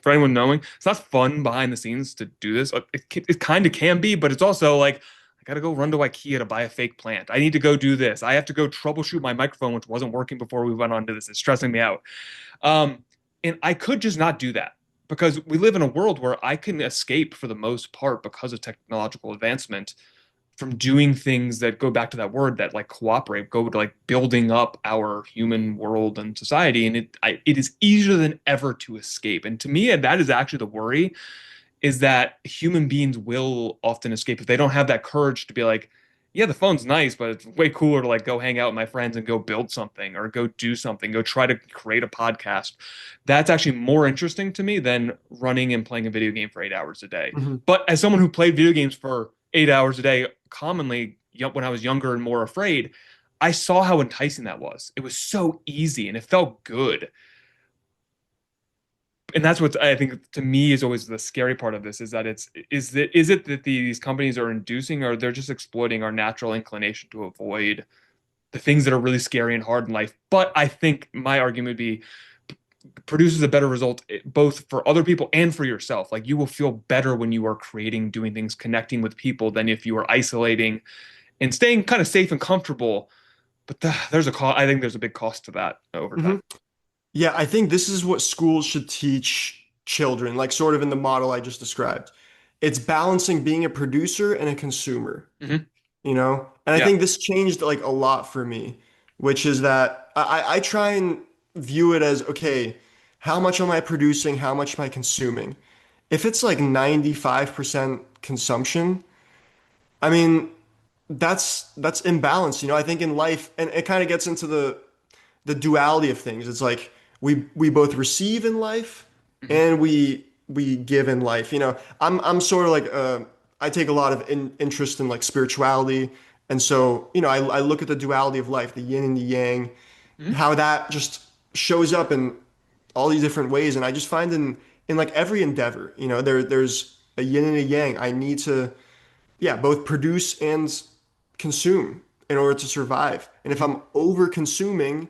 Speaker 1: for anyone knowing, it's not fun behind the scenes to do this. It kind of can be, but it's also like I got to go run to IKEA to buy a fake plant. I need to go do this. I have to go troubleshoot my microphone, which wasn't working before we went on to this. It's stressing me out. Um, and I could just not do that because we live in a world where I can escape for the most part because of technological advancement from doing things that go back to that word that like cooperate, go to like building up our human world and society. And it is easier than ever to escape. And to me, that is actually the worry is that human beings will often escape if they don't have that courage to be like, yeah, the phone's nice, but it's way cooler to like go hang out with my friends and go build something or go do something, go try to create a podcast. That's actually more interesting to me than running and playing a video game for 8 hours a day.
Speaker 2: Mhm.
Speaker 1: But as someone who played video games for 8 hours a day, commonly when I was younger and more afraid, I saw how enticing that was. It was so easy and it felt good, and that's what I think to me is always the scary part of this is that is it that these companies are inducing or they're just exploiting our natural inclination to avoid the things that are really scary and hard in life. But I think my argument would be produces a better result both for other people and for yourself. Like you will feel better when you are creating, doing things, connecting with people than if you are isolating and staying kind of safe and comfortable. But there's a cost. I think there's a big cost to that over time.
Speaker 2: Mhm. Yeah, I think this is what schools should teach children, like sort of in the model I just described. It's balancing being a producer and a consumer,
Speaker 1: Hmm.
Speaker 2: you know? And I
Speaker 1: Yeah.
Speaker 2: think this changed like a lot for me, which is that I try and view it as, okay, how much am I producing? How much am I consuming? If it's like 95% consumption, I mean, that's imbalance, you know? I think in life, and it kind of gets into the duality of things. It's like we both receive in life
Speaker 1: Hmm.
Speaker 2: and we give in life. You know, I'm sort of like I take a lot of interest in like spirituality, and so you know I look at the duality of life, the yin and the yang,
Speaker 1: Hmm.
Speaker 2: how that just shows up in all these different ways, and I just find in like every endeavor, you know, there's a yin and a yang. I need to yeah both produce and consume in order to survive. And if
Speaker 1: Hmm.
Speaker 2: I'm over consuming,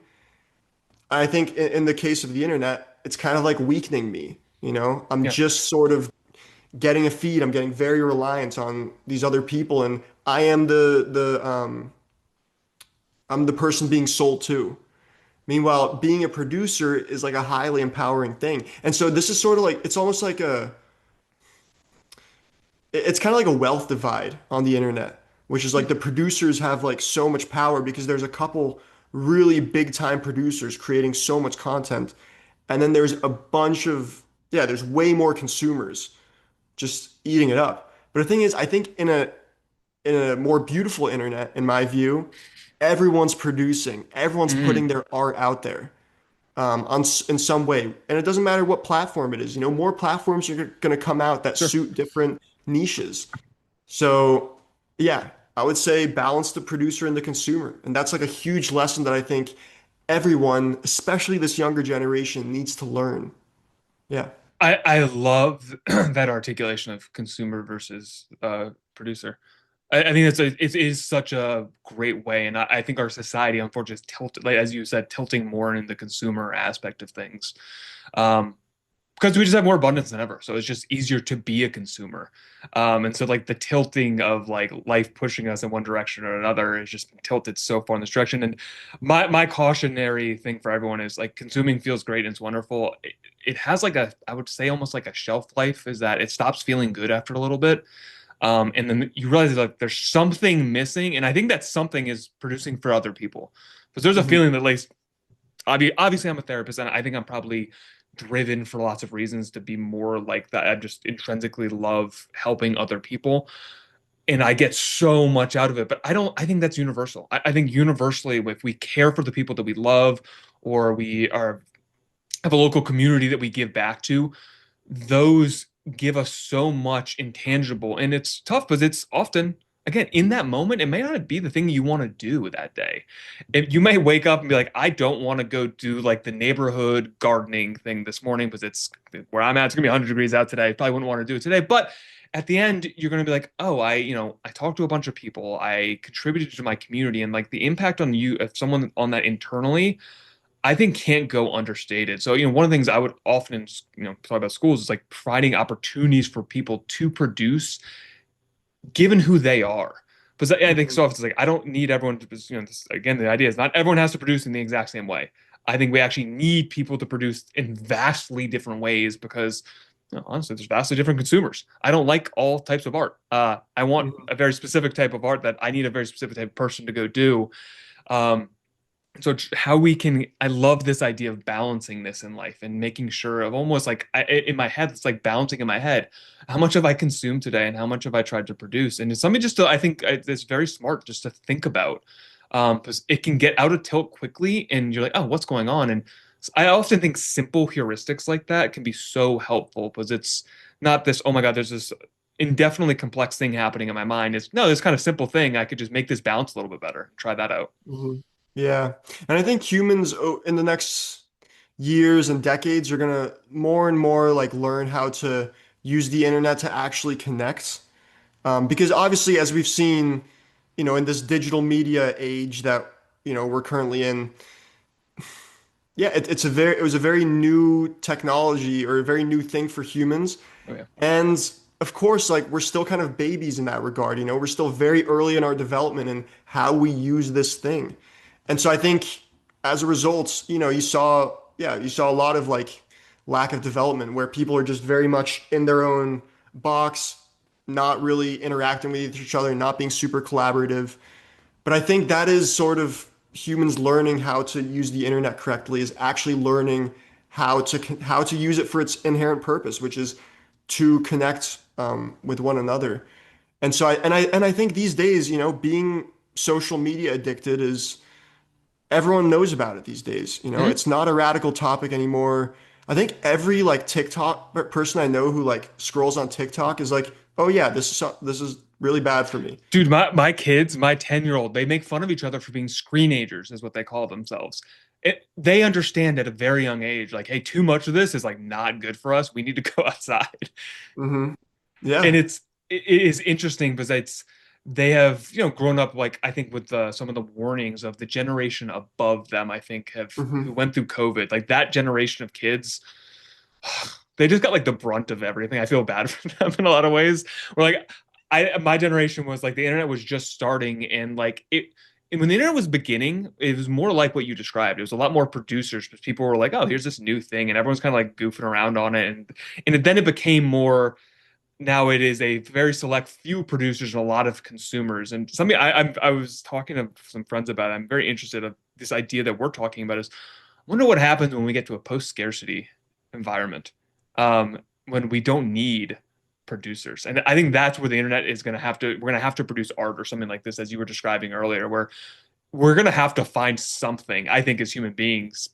Speaker 2: I think in the case of the internet, it's kind of like weakening me. You know, I'm
Speaker 1: Yeah.
Speaker 2: just sort of getting a feed. I'm getting very reliant on these other people, and I am the I'm the person being sold to. Meanwhile, being a producer is like a highly empowering thing. And so this is sort of like it's almost like it's kind of like a wealth divide on the internet, which is like the producers have like so much power because there's a couple really big time producers creating so much content. And then there's a bunch of, yeah, there's way more consumers just eating it up. But the thing is, I think in a more beautiful internet, in my view, everyone's producing, everyone's
Speaker 1: Hmm.
Speaker 2: putting their art out there in some way, and it doesn't matter what platform it is. You know, more platforms are going to come out that
Speaker 1: Sure.
Speaker 2: suit different niches. So, yeah, I would say balance the producer and the consumer. And that's like a huge lesson that I think everyone, especially this younger generation, needs to learn. Yeah.
Speaker 1: I love that articulation of consumer versus producer. I think it is such a great way, and I think our society, unfortunately, is tilted, like as you said, tilting more in the consumer aspect of things, um, because we just have more abundance than ever. So it's just easier to be a consumer, and so like the tilting of like life pushing us in one direction or another is just tilted so far in this direction. And my cautionary thing for everyone is like consuming feels great and it's wonderful. It has like a I would say almost like a shelf life is that it stops feeling good after a little bit. And then you realize like there's something missing, and I think that something is producing for other people because there's a
Speaker 2: Mhm.
Speaker 1: feeling that at least Obviously I'm a therapist, and I think I'm probably driven for lots of reasons to be more like that. I just intrinsically love helping other people, and I get so much out of it. But I think that's universal. I think universally, if we care for the people that we love, or we are have a local community that we give back to, those give us so much intangible. And it's tough because it's often, again, in that moment, it may not be the thing you want to do that day. You may wake up and be like, I don't want to go do like the neighborhood gardening thing this morning because it's where I'm at. It's gonna be 100 degrees out today. I probably wouldn't want to do it today. But at the end, you're going to be like, oh, I talked to a bunch of people. I contributed to my community, and like the impact on you, if someone on that internally, I think can't go understated. So, one of the things I would often, talk about schools is like providing opportunities for people to produce given who they are. Because I think
Speaker 2: Mhm.
Speaker 1: so often it's like, I don't need everyone to, again, the idea is not everyone has to produce in the exact same way. I think we actually need people to produce in vastly different ways because, honestly, there's vastly different consumers. I don't like all types of art. I want
Speaker 2: Mhm.
Speaker 1: a very specific type of art that I need a very specific type of person to go do. Um, so how we can, I love this idea of balancing this in life and making sure of almost like in my head, it's like balancing in my head. How much have I consumed today and how much have I tried to produce? And it's something just to, I think it's very smart just to think about, because it can get out of tilt quickly and you're like, oh, what's going on? And I often think simple heuristics like that can be so helpful because it's not this, oh my God, there's this indefinitely complex thing happening in my mind. It's no, this kind of simple thing. I could just make this balance a little bit better. Try that out.
Speaker 2: Mhm. Yeah. And I think humans in the next years and decades are gonna more and more like learn how to use the internet to actually connect. Because obviously, as we've seen, in this digital media age that, we're currently in, yeah, it was a very new technology or a very new thing for humans.
Speaker 1: Oh yeah.
Speaker 2: And of course, like we're still kind of babies in that regard, we're still very early in our development and how we use this thing. And so I think as a result, you saw a lot of like lack of development where people are just very much in their own box, not really interacting with each other, not being super collaborative. But I think that is sort of humans learning how to use the internet correctly is actually learning how to use it for its inherent purpose, which is to connect with one another. And so I think these days, being social media addicted is everyone knows about it these days.
Speaker 1: Mhm.
Speaker 2: It's not a radical topic anymore. I think every like TikTok person I know who like scrolls on TikTok is like, oh yeah, this is really bad for me.
Speaker 1: Dude, my kids, my 10-year-old, they make fun of each other for being screenagers, is what they call themselves. They understand at a very young age, like, hey, too much of this is like not good for us. We need to go outside.
Speaker 2: Hmm.
Speaker 1: And
Speaker 2: Yeah.
Speaker 1: it is interesting because they have, grown up like I think with some of the warnings of the generation above them, I think have who
Speaker 2: Hmm.
Speaker 1: went through COVID, like that generation of kids, they just got like the brunt of everything. I feel bad for them in a lot of ways. We're like, my generation was like the internet was just starting, and like and when the internet was beginning, it was more like what you described. It was a lot more producers because people were like, oh, here's this new thing, and everyone's kind of like goofing around on it, and then it became more. Now it is a very select few producers and a lot of consumers. And something I was talking to some friends about. I'm very interested in this idea that we're talking about is I wonder what happens when we get to a post-scarcity environment, when we don't need producers. And I think that's where the internet is going to have to, we're going to have to produce art or something like this, as you were describing earlier, where we're going to have to find something, I think, as human beings,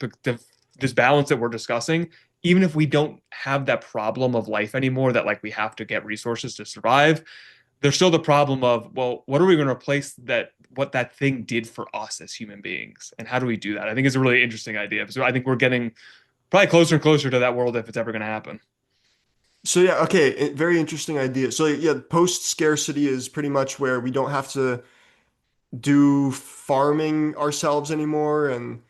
Speaker 1: this balance that we're discussing, even if we don't have that problem of life anymore, that like we have to get resources to survive, there's still the problem of, well, what are we going to replace what that thing did for us as human beings? And how do we do that? I think it's a really interesting idea. So I think we're getting probably closer and closer to that world if it's ever going to happen.
Speaker 2: So yeah, okay, very interesting idea. So yeah, post scarcity is pretty much where we don't have to do farming ourselves anymore, and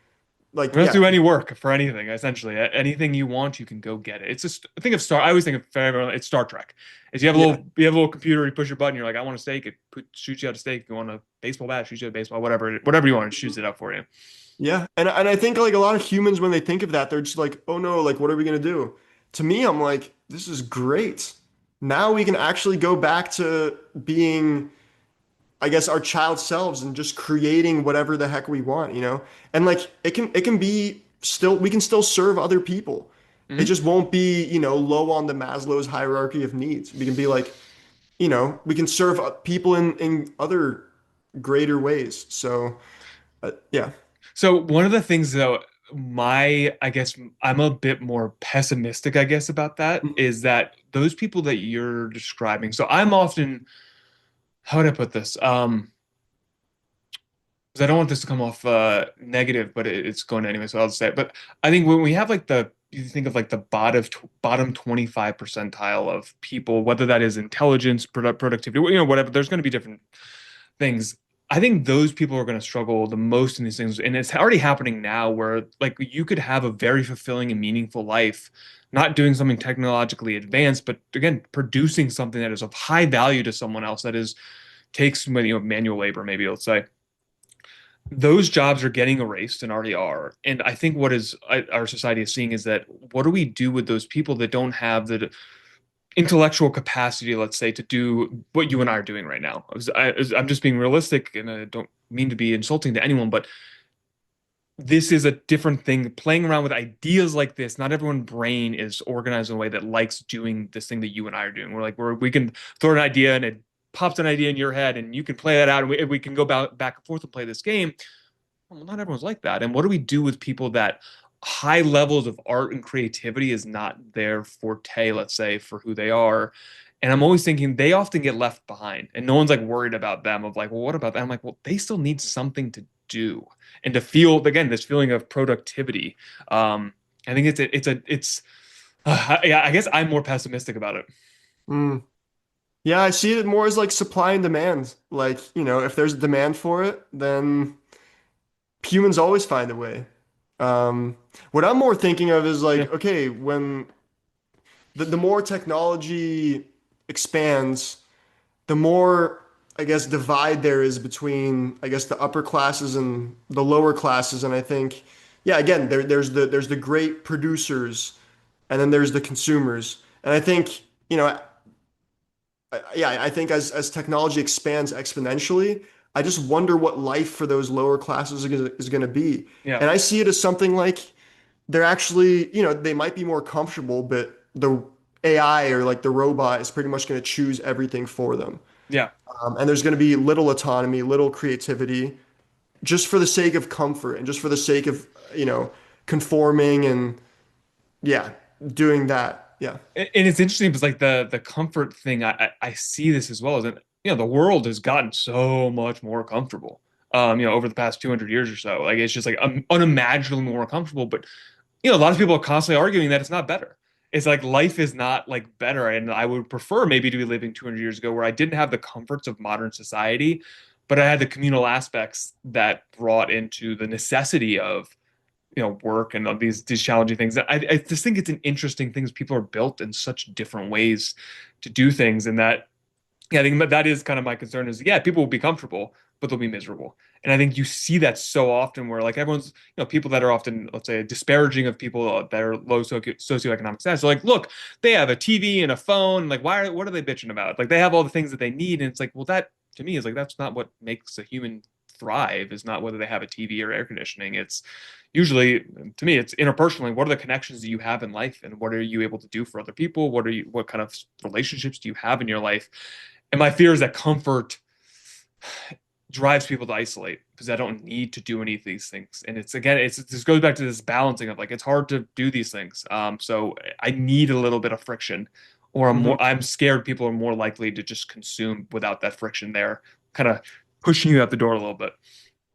Speaker 2: like
Speaker 1: You don't have to
Speaker 2: yeah.
Speaker 1: do any work for anything, essentially. Anything you want, you can go get it. It's just think of Star. I always think of it's Star Trek. Is
Speaker 2: Yeah.
Speaker 1: you have a little computer, you push your button, you're like, I want a steak, shoots you out a steak. You want a baseball bat, shoots you out a baseball, whatever you want, it shoots it up for you.
Speaker 2: Yeah. And I think like a lot of humans when they think of that, they're just like, "Oh no, like what are we going to do?" To me, I'm like, "This is great. Now we can actually go back to being, I guess, our child selves and just creating whatever the heck we want, you know?" And like it can be we can still serve other people. It
Speaker 1: Mhm.
Speaker 2: just won't be, low on the Maslow's hierarchy of needs. We can be like, we can serve people in other greater ways. So, yeah.
Speaker 1: So one of the things though, I guess I'm a bit more pessimistic, I guess, about that is that those people that you're describing. So I'm often, how would I put this? 'Cause I don't want this to come off negative, but it's going anyway, so I'll just say it. But I think when we have like you think of like the bottom 25 percentile of people, whether that is intelligence, productivity, whatever, there's going to be different things. I think those people are going to struggle the most in these things, and it's already happening now, where like you could have a very fulfilling and meaningful life, not doing something technologically advanced, but again, producing something that is of high value to someone else that is takes manual labor, maybe let's say those jobs are getting erased and already are. And I think what is our society is seeing is that what do we do with those people that don't have the intellectual capacity, let's say, to do what you and I are doing right now? I'm just being realistic, and I don't mean to be insulting to anyone, but this is a different thing. Playing around with ideas like this, not everyone's brain is organized in a way that likes doing this thing that you and I are doing. Where we can throw an idea and it pops an idea in your head, and you can play that out, and we can go back and forth and play this game. Well, not everyone's like that. And what do we do with people that high levels of art and creativity is not their forte, let's say, for who they are? And I'm always thinking they often get left behind and no one's like worried about them of like, well, what about that? I'm like, well, they still need something to do and to feel, again, this feeling of productivity. I think yeah, I guess I'm more pessimistic about it.
Speaker 2: Mm. Yeah, I see it more as like supply and demand. Like, if there's a demand for it, then humans always find a way. What I'm more thinking of is
Speaker 1: Yeah.
Speaker 2: like, okay, when the more technology expands, the more, I guess, divide there is between, I guess, the upper classes and the lower classes. And I think, yeah, again, there's the great producers, and then there's the consumers. And I think, yeah, I think as technology expands exponentially, I just wonder what life for those lower classes is gonna be.
Speaker 1: Yeah.
Speaker 2: And I see it as something like they're actually, they might be more comfortable, but the AI or like the robot is pretty much going to choose everything for them.
Speaker 1: Yeah.
Speaker 2: And there's going to be little autonomy, little creativity, just for the sake of comfort and just for the sake of, conforming and yeah, doing that. Yeah.
Speaker 1: And it's interesting because like the comfort thing, I see this as well as the world has gotten so much more comfortable. Over the past 200 years or so, like it's just like unimaginably more comfortable. But a lot of people are constantly arguing that it's not better. It's like life is not like better, and I would prefer maybe to be living 200 years ago where I didn't have the comforts of modern society, but I had the communal aspects that brought into the necessity of work and all these challenging things. I just think it's an interesting thing. People are built in such different ways to do things, and that yeah, I think that is kind of my concern. Is yeah, people will be comfortable, but they'll be miserable. And I think you see that so often where like everyone's people that are often, let's say, disparaging of people that are low socioeconomic status. So like, look, they have a TV and a phone. Like, what are they bitching about? Like, they have all the things that they need, and it's like, well, that to me is like that's not what makes a human thrive. Is not whether they have a TV or air conditioning. It's usually, to me, it's interpersonally. What are the connections that you have in life, and what are you able to do for other people? What kind of relationships do you have in your life? And my fear is that comfort drives people to isolate because I don't need to do any of these things. And it's again, this goes back to this balancing of like it's hard to do these things. So I need a little bit of friction, or
Speaker 2: Mhm.
Speaker 1: I'm scared people are more likely to just consume without that friction there, kind of pushing you out the door a little bit.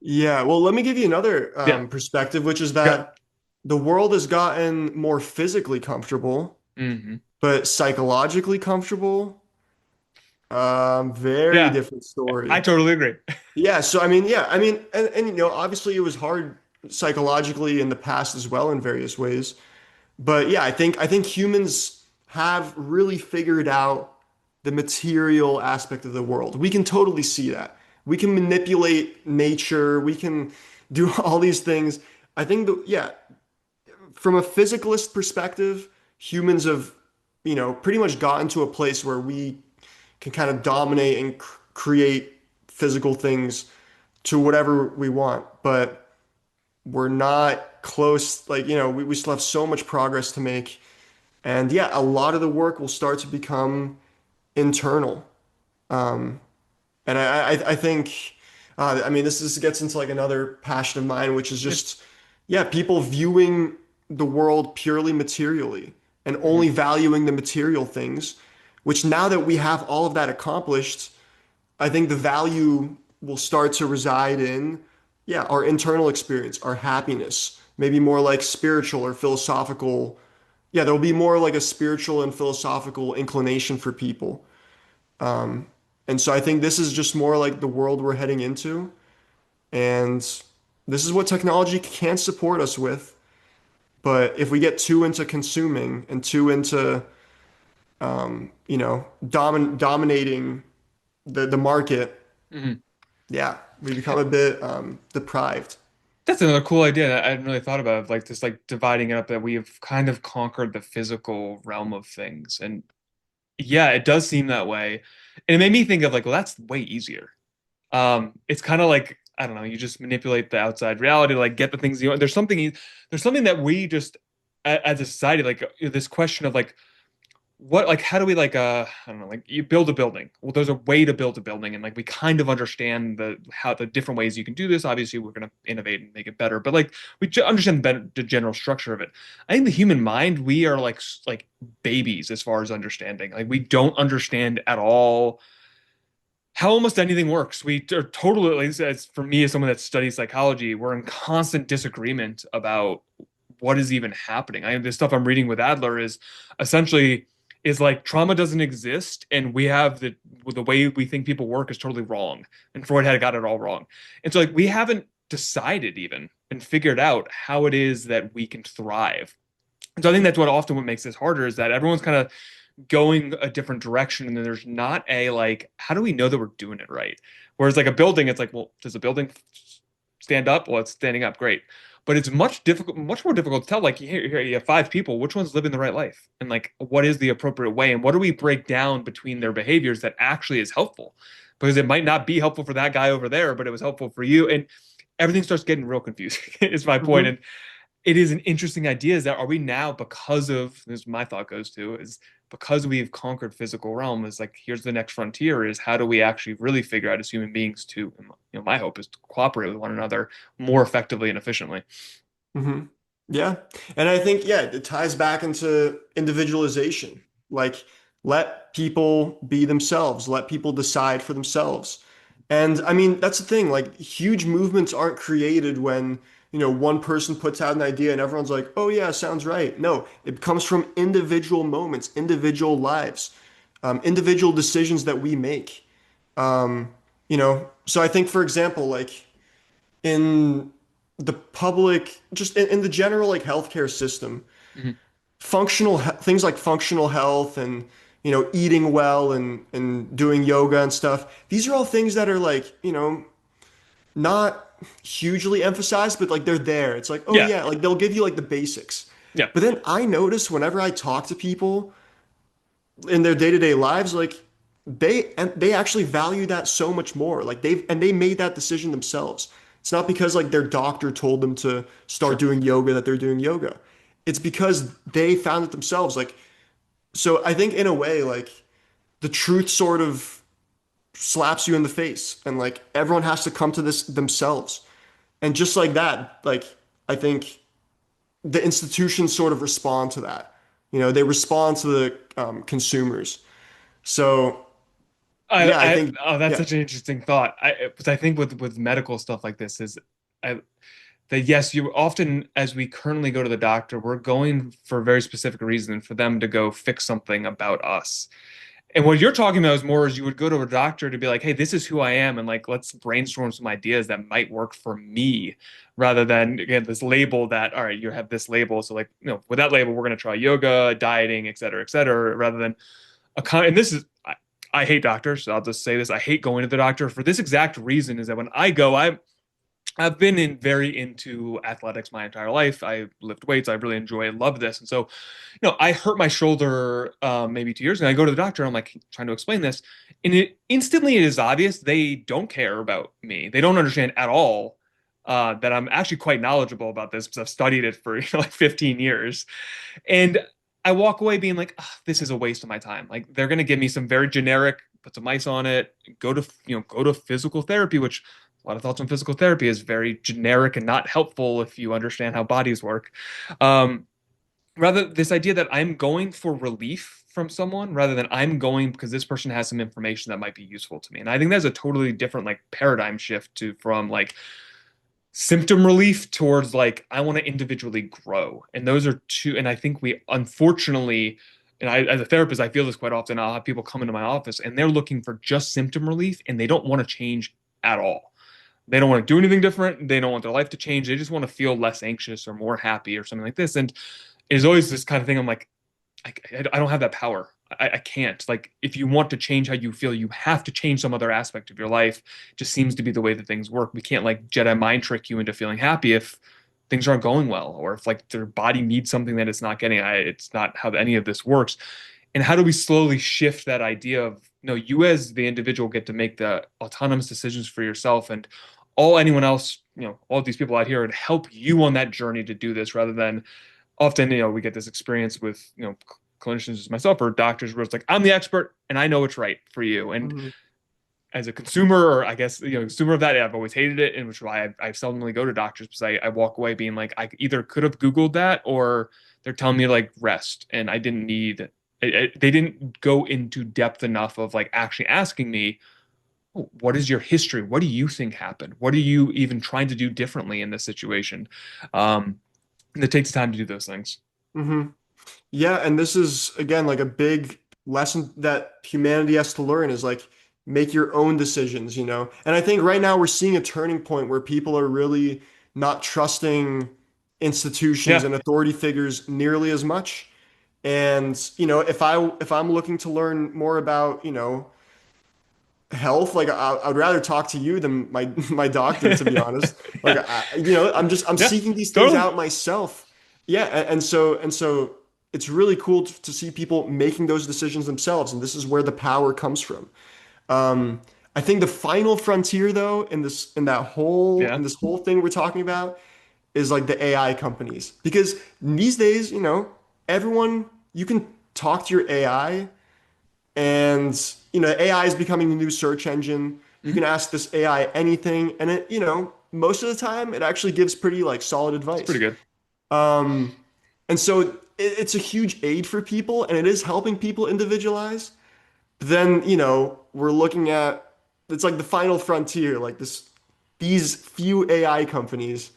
Speaker 2: Yeah. Well, let me give you another
Speaker 1: Yeah.
Speaker 2: perspective, which is
Speaker 1: Okay.
Speaker 2: that the world has gotten more physically comfortable,
Speaker 1: Hmm.
Speaker 2: but psychologically comfortable. Very
Speaker 1: Yeah.
Speaker 2: different
Speaker 1: I
Speaker 2: story.
Speaker 1: totally agree.
Speaker 2: Yeah, so I mean, yeah, I mean, and obviously it was hard psychologically in the past as well in various ways. But yeah, I think humans have really figured out the material aspect of the world. We can totally see that. We can manipulate nature, we can do all these things. I think that yeah, from a physicalist perspective, humans have, pretty much gotten to a place where we can kind of dominate and create physical things to whatever we want, but we're not. close. Like, we still have so much progress to make. And yeah, a lot of the work will start to become internal. Um, and I think, I mean, this gets into like another passion of mine, which is
Speaker 1: Yeah.
Speaker 2: just, yeah, people viewing the world purely materially and
Speaker 1: Mhm.
Speaker 2: only valuing the material things, which now that we have all of that accomplished, I think the value will start to reside in, yeah, our internal experience, our happiness, maybe more like spiritual or philosophical. Yeah, there'll be more like a spiritual and philosophical inclination for people. Um, and so I think this is just more like the world we're heading into. And this is what technology can support us with. But if we get too into consuming and too into, dominating the market,
Speaker 1: Mhm.
Speaker 2: yeah, we become a bit deprived.
Speaker 1: That's another cool idea. I hadn't really thought about like this, like dividing it up that we have kind of conquered the physical realm of things. And yeah, it does seem that way. And it made me think of like, well, that's way easier. It's kind of like, I don't know, you just manipulate the outside reality to like get the things you want. There's something that we just as a society, like this question of like what like how do we like I don't know, like you build a building. Well, there's a way to build a building, and like we kind of understand the different ways you can do this. Obviously we're going to innovate and make it better, but like understand the general structure of it. I think the human mind, we are like babies as far as understanding. Like we don't understand at all how almost anything works. We are totally, at least as for me, as someone that studies psychology, we're in constant disagreement about what is even happening. The stuff I'm reading with Adler is essentially is like trauma doesn't exist, and we have the way we think people work is totally wrong, and Freud had got it all wrong, and so like we haven't decided even and figured out how it is that we can thrive. And so I think that's what makes this harder is that everyone's kind of going a different direction, and then there's not a like how do we know that we're doing it right? Whereas like a building, it's like, well, does a building stand up? Well, it's standing up, great. But it's much more difficult to tell, like here you have five people, which one's living the right life, and like what is the appropriate way, and what do we break down between their behaviors that actually is helpful, because it might not be helpful for that guy over there, but it was helpful for you. And everything starts getting real confusing is my point.
Speaker 2: Hmm.
Speaker 1: And it is an interesting idea, is that are we now, because of this, my thought goes to is because we've conquered physical realm, is like here's the next frontier, is how do we actually really figure out as human beings to, my hope is to cooperate with one another more effectively and efficiently.
Speaker 2: Hmm. Yeah. And I think, yeah, it ties back into individualization. Like, let people be themselves, let people decide for themselves. And I mean, that's the thing. Like, huge movements aren't created when, one person puts out an idea and everyone's like, oh, yeah, sounds right. No, it comes from individual moments, individual lives, individual decisions that we make. So I think, for example, like, in the public, just in the general like healthcare system,
Speaker 1: Mhm.
Speaker 2: things like functional health and eating well and doing yoga and stuff. These are all things that are like not hugely emphasized, but like they're there. It's like, oh
Speaker 1: Yeah,
Speaker 2: yeah, like they'll give you like the basics.
Speaker 1: yeah,
Speaker 2: But then I notice whenever I talk to people in their day-to-day lives, like they actually value that so much more. Like they made that decision themselves. It's not because like their doctor told them to start
Speaker 1: sure.
Speaker 2: doing yoga that they're doing yoga. It's because they found it themselves. Like, so I think in a way, like the truth sort of slaps you in the face, and like everyone has to come to this themselves. And just like that, like I think the institutions sort of respond to that. They respond to the consumers. So yeah, I think
Speaker 1: Oh, that's
Speaker 2: yeah.
Speaker 1: such an interesting thought. Because I think with medical stuff like this is, I, that yes, you often, as we currently go to the doctor, we're going for a very specific reason for them to go fix something about us. And what you're talking about is more is you would go to a doctor to be like, hey, this is who I am, and like let's brainstorm some ideas that might work for me, rather than again this label that all right, you have this label, so like with that label, we're going to try yoga, dieting, et cetera, rather than and this is I hate doctors, so I'll just say this: I hate going to the doctor for this exact reason. Is that when I go, I've been very into athletics my entire life. I lift weights. I really enjoy and love this. And so, I hurt my shoulder maybe 2 years ago. I go to the doctor. I'm like trying to explain this, and it is obvious they don't care about me. They don't understand at all that I'm actually quite knowledgeable about this because I've studied it for like 15 years. And I walk away being like, "Ah, this is a waste of my time. Like they're going to give me some very generic, put some ice on it, go to physical therapy, which a lot of thoughts on physical therapy is very generic and not helpful if you understand how bodies work. Um, Rather this idea that I'm going for relief from someone rather than I'm going because this person has some information that might be useful to me. And I think that's a totally different like paradigm shift to from like symptom relief towards like I want to individually grow. And those are two, and I think we unfortunately, and I as a therapist, I feel this quite often. I'll have people come into my office and they're looking for just symptom relief and they don't want to change at all. They don't want to do anything different. They don't want their life to change. They just want to feel less anxious or more happy or something like this. And it's always this kind of thing. I'm like, I don't have that power. I can't. Like, if you want to change how you feel, you have to change some other aspect of your life. It just seems to be the way that things work. We can't like Jedi mind trick you into feeling happy if things aren't going well, or if like their body needs something that it's not getting. It's not how any of this works. And how do we slowly shift that idea of no, you as the individual get to make the autonomous decisions for yourself, and all anyone else, all of these people out here would help you on that journey to do this, rather than often, we get this experience with, clinicians as myself or doctors where it's like, I'm the expert and I know what's right for you. And
Speaker 2: Hmm.
Speaker 1: as a consumer, or I guess, consumer of that, I've always hated it. And which is why I seldomly go to doctors because I walk away being like, I either could have Googled that or they're telling me to like rest. And I didn't need, they didn't go into depth enough of like actually asking me, oh, what is your history? What do you think happened? What are you even trying to do differently in this situation? And it takes time to do those things.
Speaker 2: Hmm. Yeah, and this is again like a big lesson that humanity has to learn is like make your own decisions, you know. And I think right now we're seeing a turning point where people are really not trusting institutions
Speaker 1: Yeah.
Speaker 2: and authority figures nearly as much. And, if I'm looking to learn more about, health, like I'd rather talk to you than my doctor, to be honest. Like
Speaker 1: Yeah.
Speaker 2: I'm
Speaker 1: Yeah.
Speaker 2: seeking these things
Speaker 1: Totally.
Speaker 2: out myself. Yeah, and so it's really cool to see people making those decisions themselves, and this is where the power comes from. Um, I think the final frontier, though,
Speaker 1: Yeah.
Speaker 2: in this whole thing we're talking about, is like the AI companies, because these days, everyone you can talk to your AI and, AI is becoming the new search engine. You
Speaker 1: Mhm.
Speaker 2: can ask this AI anything, and most of the time, it actually gives pretty like solid
Speaker 1: It's pretty
Speaker 2: advice.
Speaker 1: good.
Speaker 2: Um, and so it's a huge aid for people, and it is helping people individualize. But then, we're looking at it's like the final frontier, like these few AI companies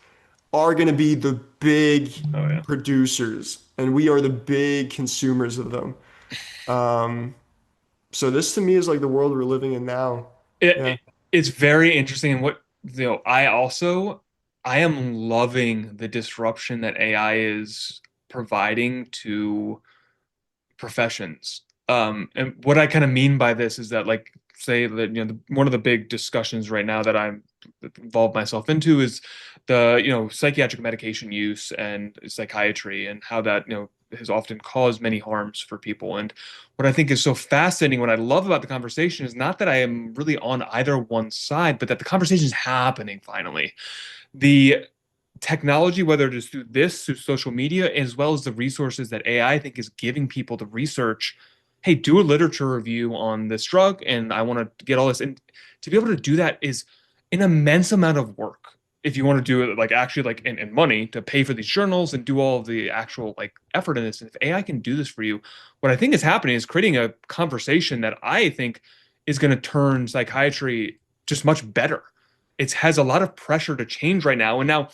Speaker 2: are going to be the big
Speaker 1: Oh yeah.
Speaker 2: producers, and we are the big consumers of them. Um, so this to me is like the world we're living in now. Yeah.
Speaker 1: It's very interesting. And what, I am loving the disruption that AI is providing to professions. And what I kind of mean by this is that, like, say that, one of the big discussions right now that I'm involved myself into is the, psychiatric medication use and psychiatry and how that, has often caused many harms for people. And what I think is so fascinating, what I love about the conversation is not that I am really on either one side, but that the conversation is happening finally. The technology, whether it is through this, through social media, as well as the resources that AI think is giving people to research, hey, do a literature review on this drug, and I want to get all this. And to be able to do that is an immense amount of work. If you want to do it like actually like in money to pay for these journals and do all of the actual like effort in this, and if AI can do this for you, what I think is happening is creating a conversation that I think is going to turn psychiatry just much better. It has a lot of pressure to change right now, and now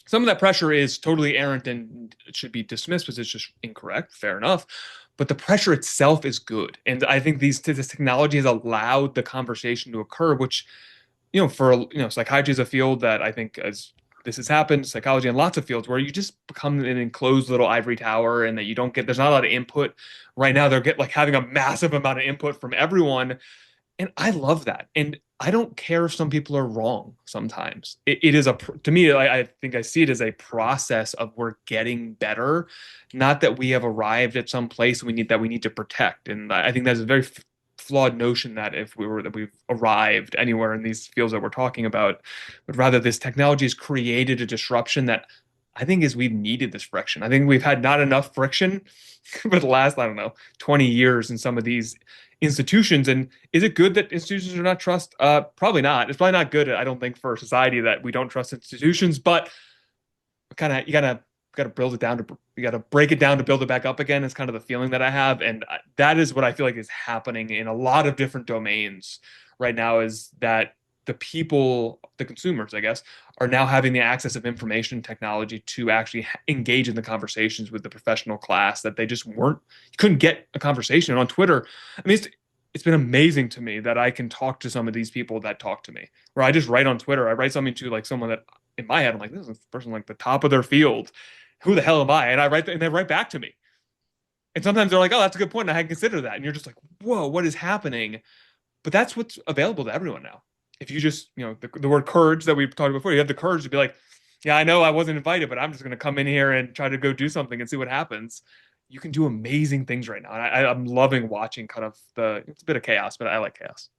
Speaker 1: some of that pressure is totally errant and it should be dismissed because it's just incorrect. Fair enough. But the pressure itself is good. And I think this technology has allowed the conversation to occur, which, for, psychiatry is a field that I think as this has happened, psychology in lots of fields where you just become an enclosed little ivory tower and that you don't get, there's not a lot of input. Right now, they're like having a massive amount of input from everyone, and I love that. And I don't care if some people are wrong sometimes. It is to me, I think I see it as a process of we're getting better, not that we have arrived at some place we need to protect. And I think that's a very flawed notion that if we were that we've arrived anywhere in these fields that we're talking about, but rather this technology has created a disruption that I think is we've needed this friction. I think we've had not enough friction for the last, I don't know, 20 years in some of these institutions. And is it good that institutions are not trust? Probably not. It's probably not good, I don't think, for society that we don't trust institutions, but kind of you gotta build it down to you gotta break it down to build it back up again. Is kind of the feeling that I have, and that is what I feel like is happening in a lot of different domains right now. Is that the people, the consumers, I guess, are now having the access of information technology to actually engage in the conversations with the professional class that they just weren't, you couldn't get a conversation on Twitter. I mean, it's been amazing to me that I can talk to some of these people that talk to me, where I just write on Twitter. I write something to like someone that in my head, I'm like, this is a person like the top of their field. Who the hell am I? And I write, and they write back to me. And sometimes they're like, oh, that's a good point. I hadn't considered that. And you're just like, whoa, what is happening? But that's what's available to everyone now. If you just, the word courage that we've talked before, you have the courage to be like, yeah, I know I wasn't invited, but I'm just going to come in here and try to go do something and see what happens. You can do amazing things right now. And I'm loving watching kind of it's a bit of chaos, but I like chaos.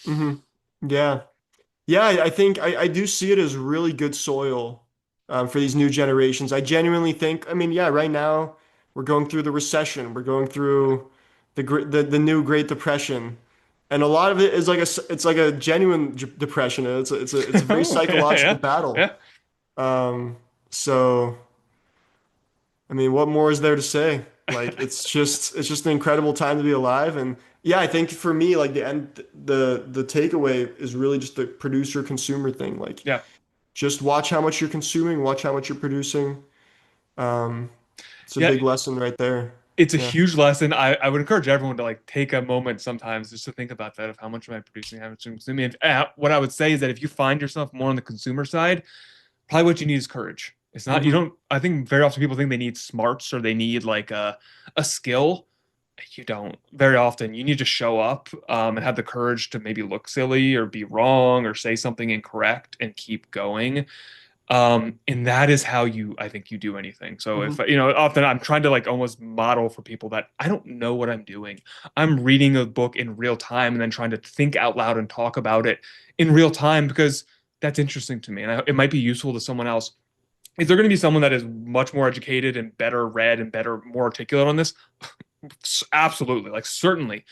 Speaker 2: Hmm. Yeah. Yeah, I think I do see it as really good soil for these new generations. I genuinely think, I mean, yeah, right now we're going through the recession, we're going through the new Great Depression, and a lot of it is like it's like a genuine depression. It's a very
Speaker 1: Oh, yeah,
Speaker 2: psychological
Speaker 1: yeah,
Speaker 2: battle.
Speaker 1: yeah.
Speaker 2: Um, so I mean, what more is there to say? Like it's just an incredible time to be alive. And yeah, I think for me, like the takeaway is really just the producer consumer thing. Like
Speaker 1: Yeah.
Speaker 2: just watch how much you're consuming, watch how much you're producing. Um, it's a
Speaker 1: Yeah.
Speaker 2: big lesson right there.
Speaker 1: It's a
Speaker 2: Yeah.
Speaker 1: huge lesson. I would encourage everyone to like take a moment sometimes just to think about that of how much am I producing, how much am I consuming. What I would say is that if you find yourself more on the consumer side, probably what you need is courage. It's not, you
Speaker 2: Hmm.
Speaker 1: don't, I think very often people think they need smarts or they need like a skill. You don't. Very often you need to show up and have the courage to maybe look silly or be wrong or say something incorrect and keep going. And that is how I think you do anything. So if,
Speaker 2: Hmm.
Speaker 1: often I'm trying to like almost model for people that I don't know what I'm doing. I'm reading a book in real time and then trying to think out loud and talk about it in real time because that's interesting to me. And it might be useful to someone else. Is there going to be someone that is much more educated and better read and better, more articulate on this? Absolutely. Like certainly.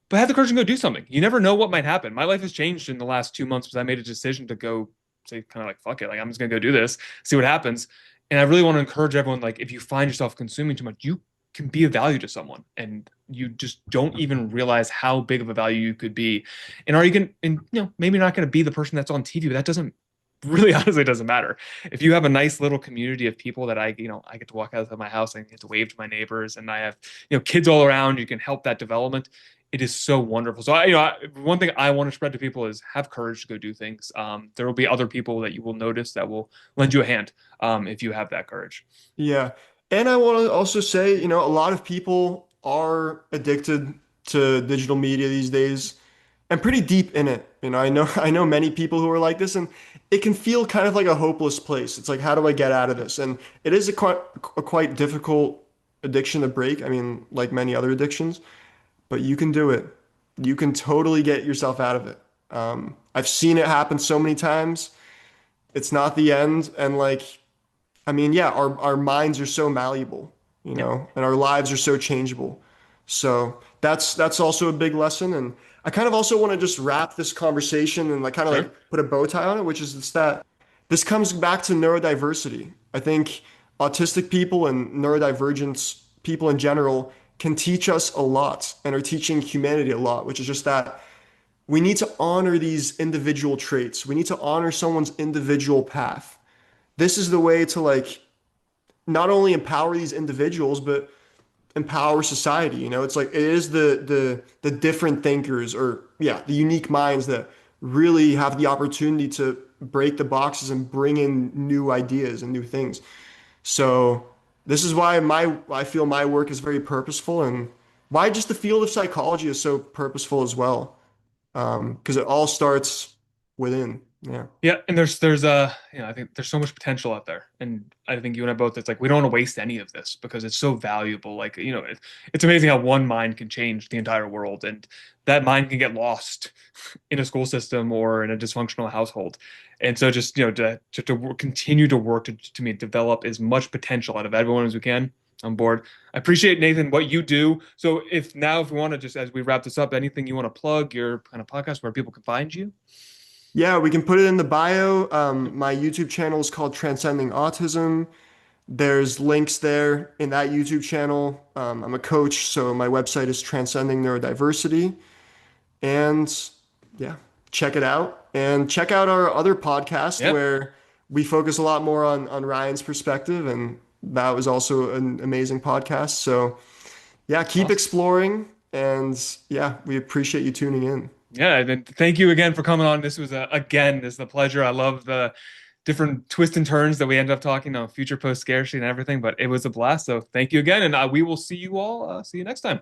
Speaker 1: But have the courage to go do something. You never know what might happen. My life has changed in the last 2 months because I made a decision to go say kind of like fuck it. Like I'm just gonna go do this, see what happens. And I really want to encourage everyone, like if you find yourself consuming too much, you can be of value to someone and you just don't even realize how big of a value you could be. And are you going and maybe not gonna be the person that's on TV, but that doesn't really honestly doesn't matter. If you have a nice little community of people that I get to walk out of my house and get to wave to my neighbors and I have, kids all around, you can help that development. It is so wonderful. So one thing I want to spread to people is have courage to go do things. There will be other people that you will notice that will lend you a hand if you have that courage.
Speaker 2: Yeah. And I want to also say, a lot of people are addicted to digital media these days and pretty deep in it. I know many people who are like this, and it can feel kind of like a hopeless place. It's like, how do I get out of this? And it is a quite difficult addiction to break. I mean, like many other addictions, but you can do it. You can totally get yourself out of it. I've seen it happen so many times. It's not the end, and like I mean, yeah, our minds are so malleable,
Speaker 1: Yeah,
Speaker 2: and our lives are so changeable. So that's also a big lesson. And I kind of also want to just wrap this conversation and like kind of
Speaker 1: sure.
Speaker 2: like put a bow tie on it, which is just that this comes back to neurodiversity. I think autistic people and neurodivergent people in general can teach us a lot and are teaching humanity a lot, which is just that we need to honor these individual traits. We need to honor someone's individual path. This is the way to like not only empower these individuals but empower society. It's like it is the different thinkers, or yeah, the unique minds that really have the opportunity to break the boxes and bring in new ideas and new things. So this is why my I feel my work is very purposeful, and why just the field of psychology is so purposeful as well, because it all starts within. Yeah.
Speaker 1: Yeah, and I think there's so much potential out there, and I think you and I both. It's like we don't want to waste any of this because it's so valuable. Like it's amazing how one mind can change the entire world, and that mind can get lost in a school system or in a dysfunctional household. And so just continue to work to me develop as much potential out of everyone as we can. On board. I appreciate Nathan what you do. So if we want to just as we wrap this up, anything you want to plug your kind of podcast where people can find you?
Speaker 2: Yeah, we can put it in the bio. My YouTube channel is called Transcending Autism. There's links there in that YouTube channel. I'm a coach, so my website is Transcending Neurodiversity. And yeah, check it out. And check out our other podcast
Speaker 1: Yep.
Speaker 2: where we focus a lot more on Ryan's perspective. And that was also an amazing podcast. So yeah, keep
Speaker 1: Awesome.
Speaker 2: exploring. And yeah, we appreciate you tuning in.
Speaker 1: Yeah, and then thank you again for coming on. This is a pleasure. I love the different twists and turns that we end up talking on future post scarcity and everything, but it was a blast. So thank you again, and we will see you all. See you next time.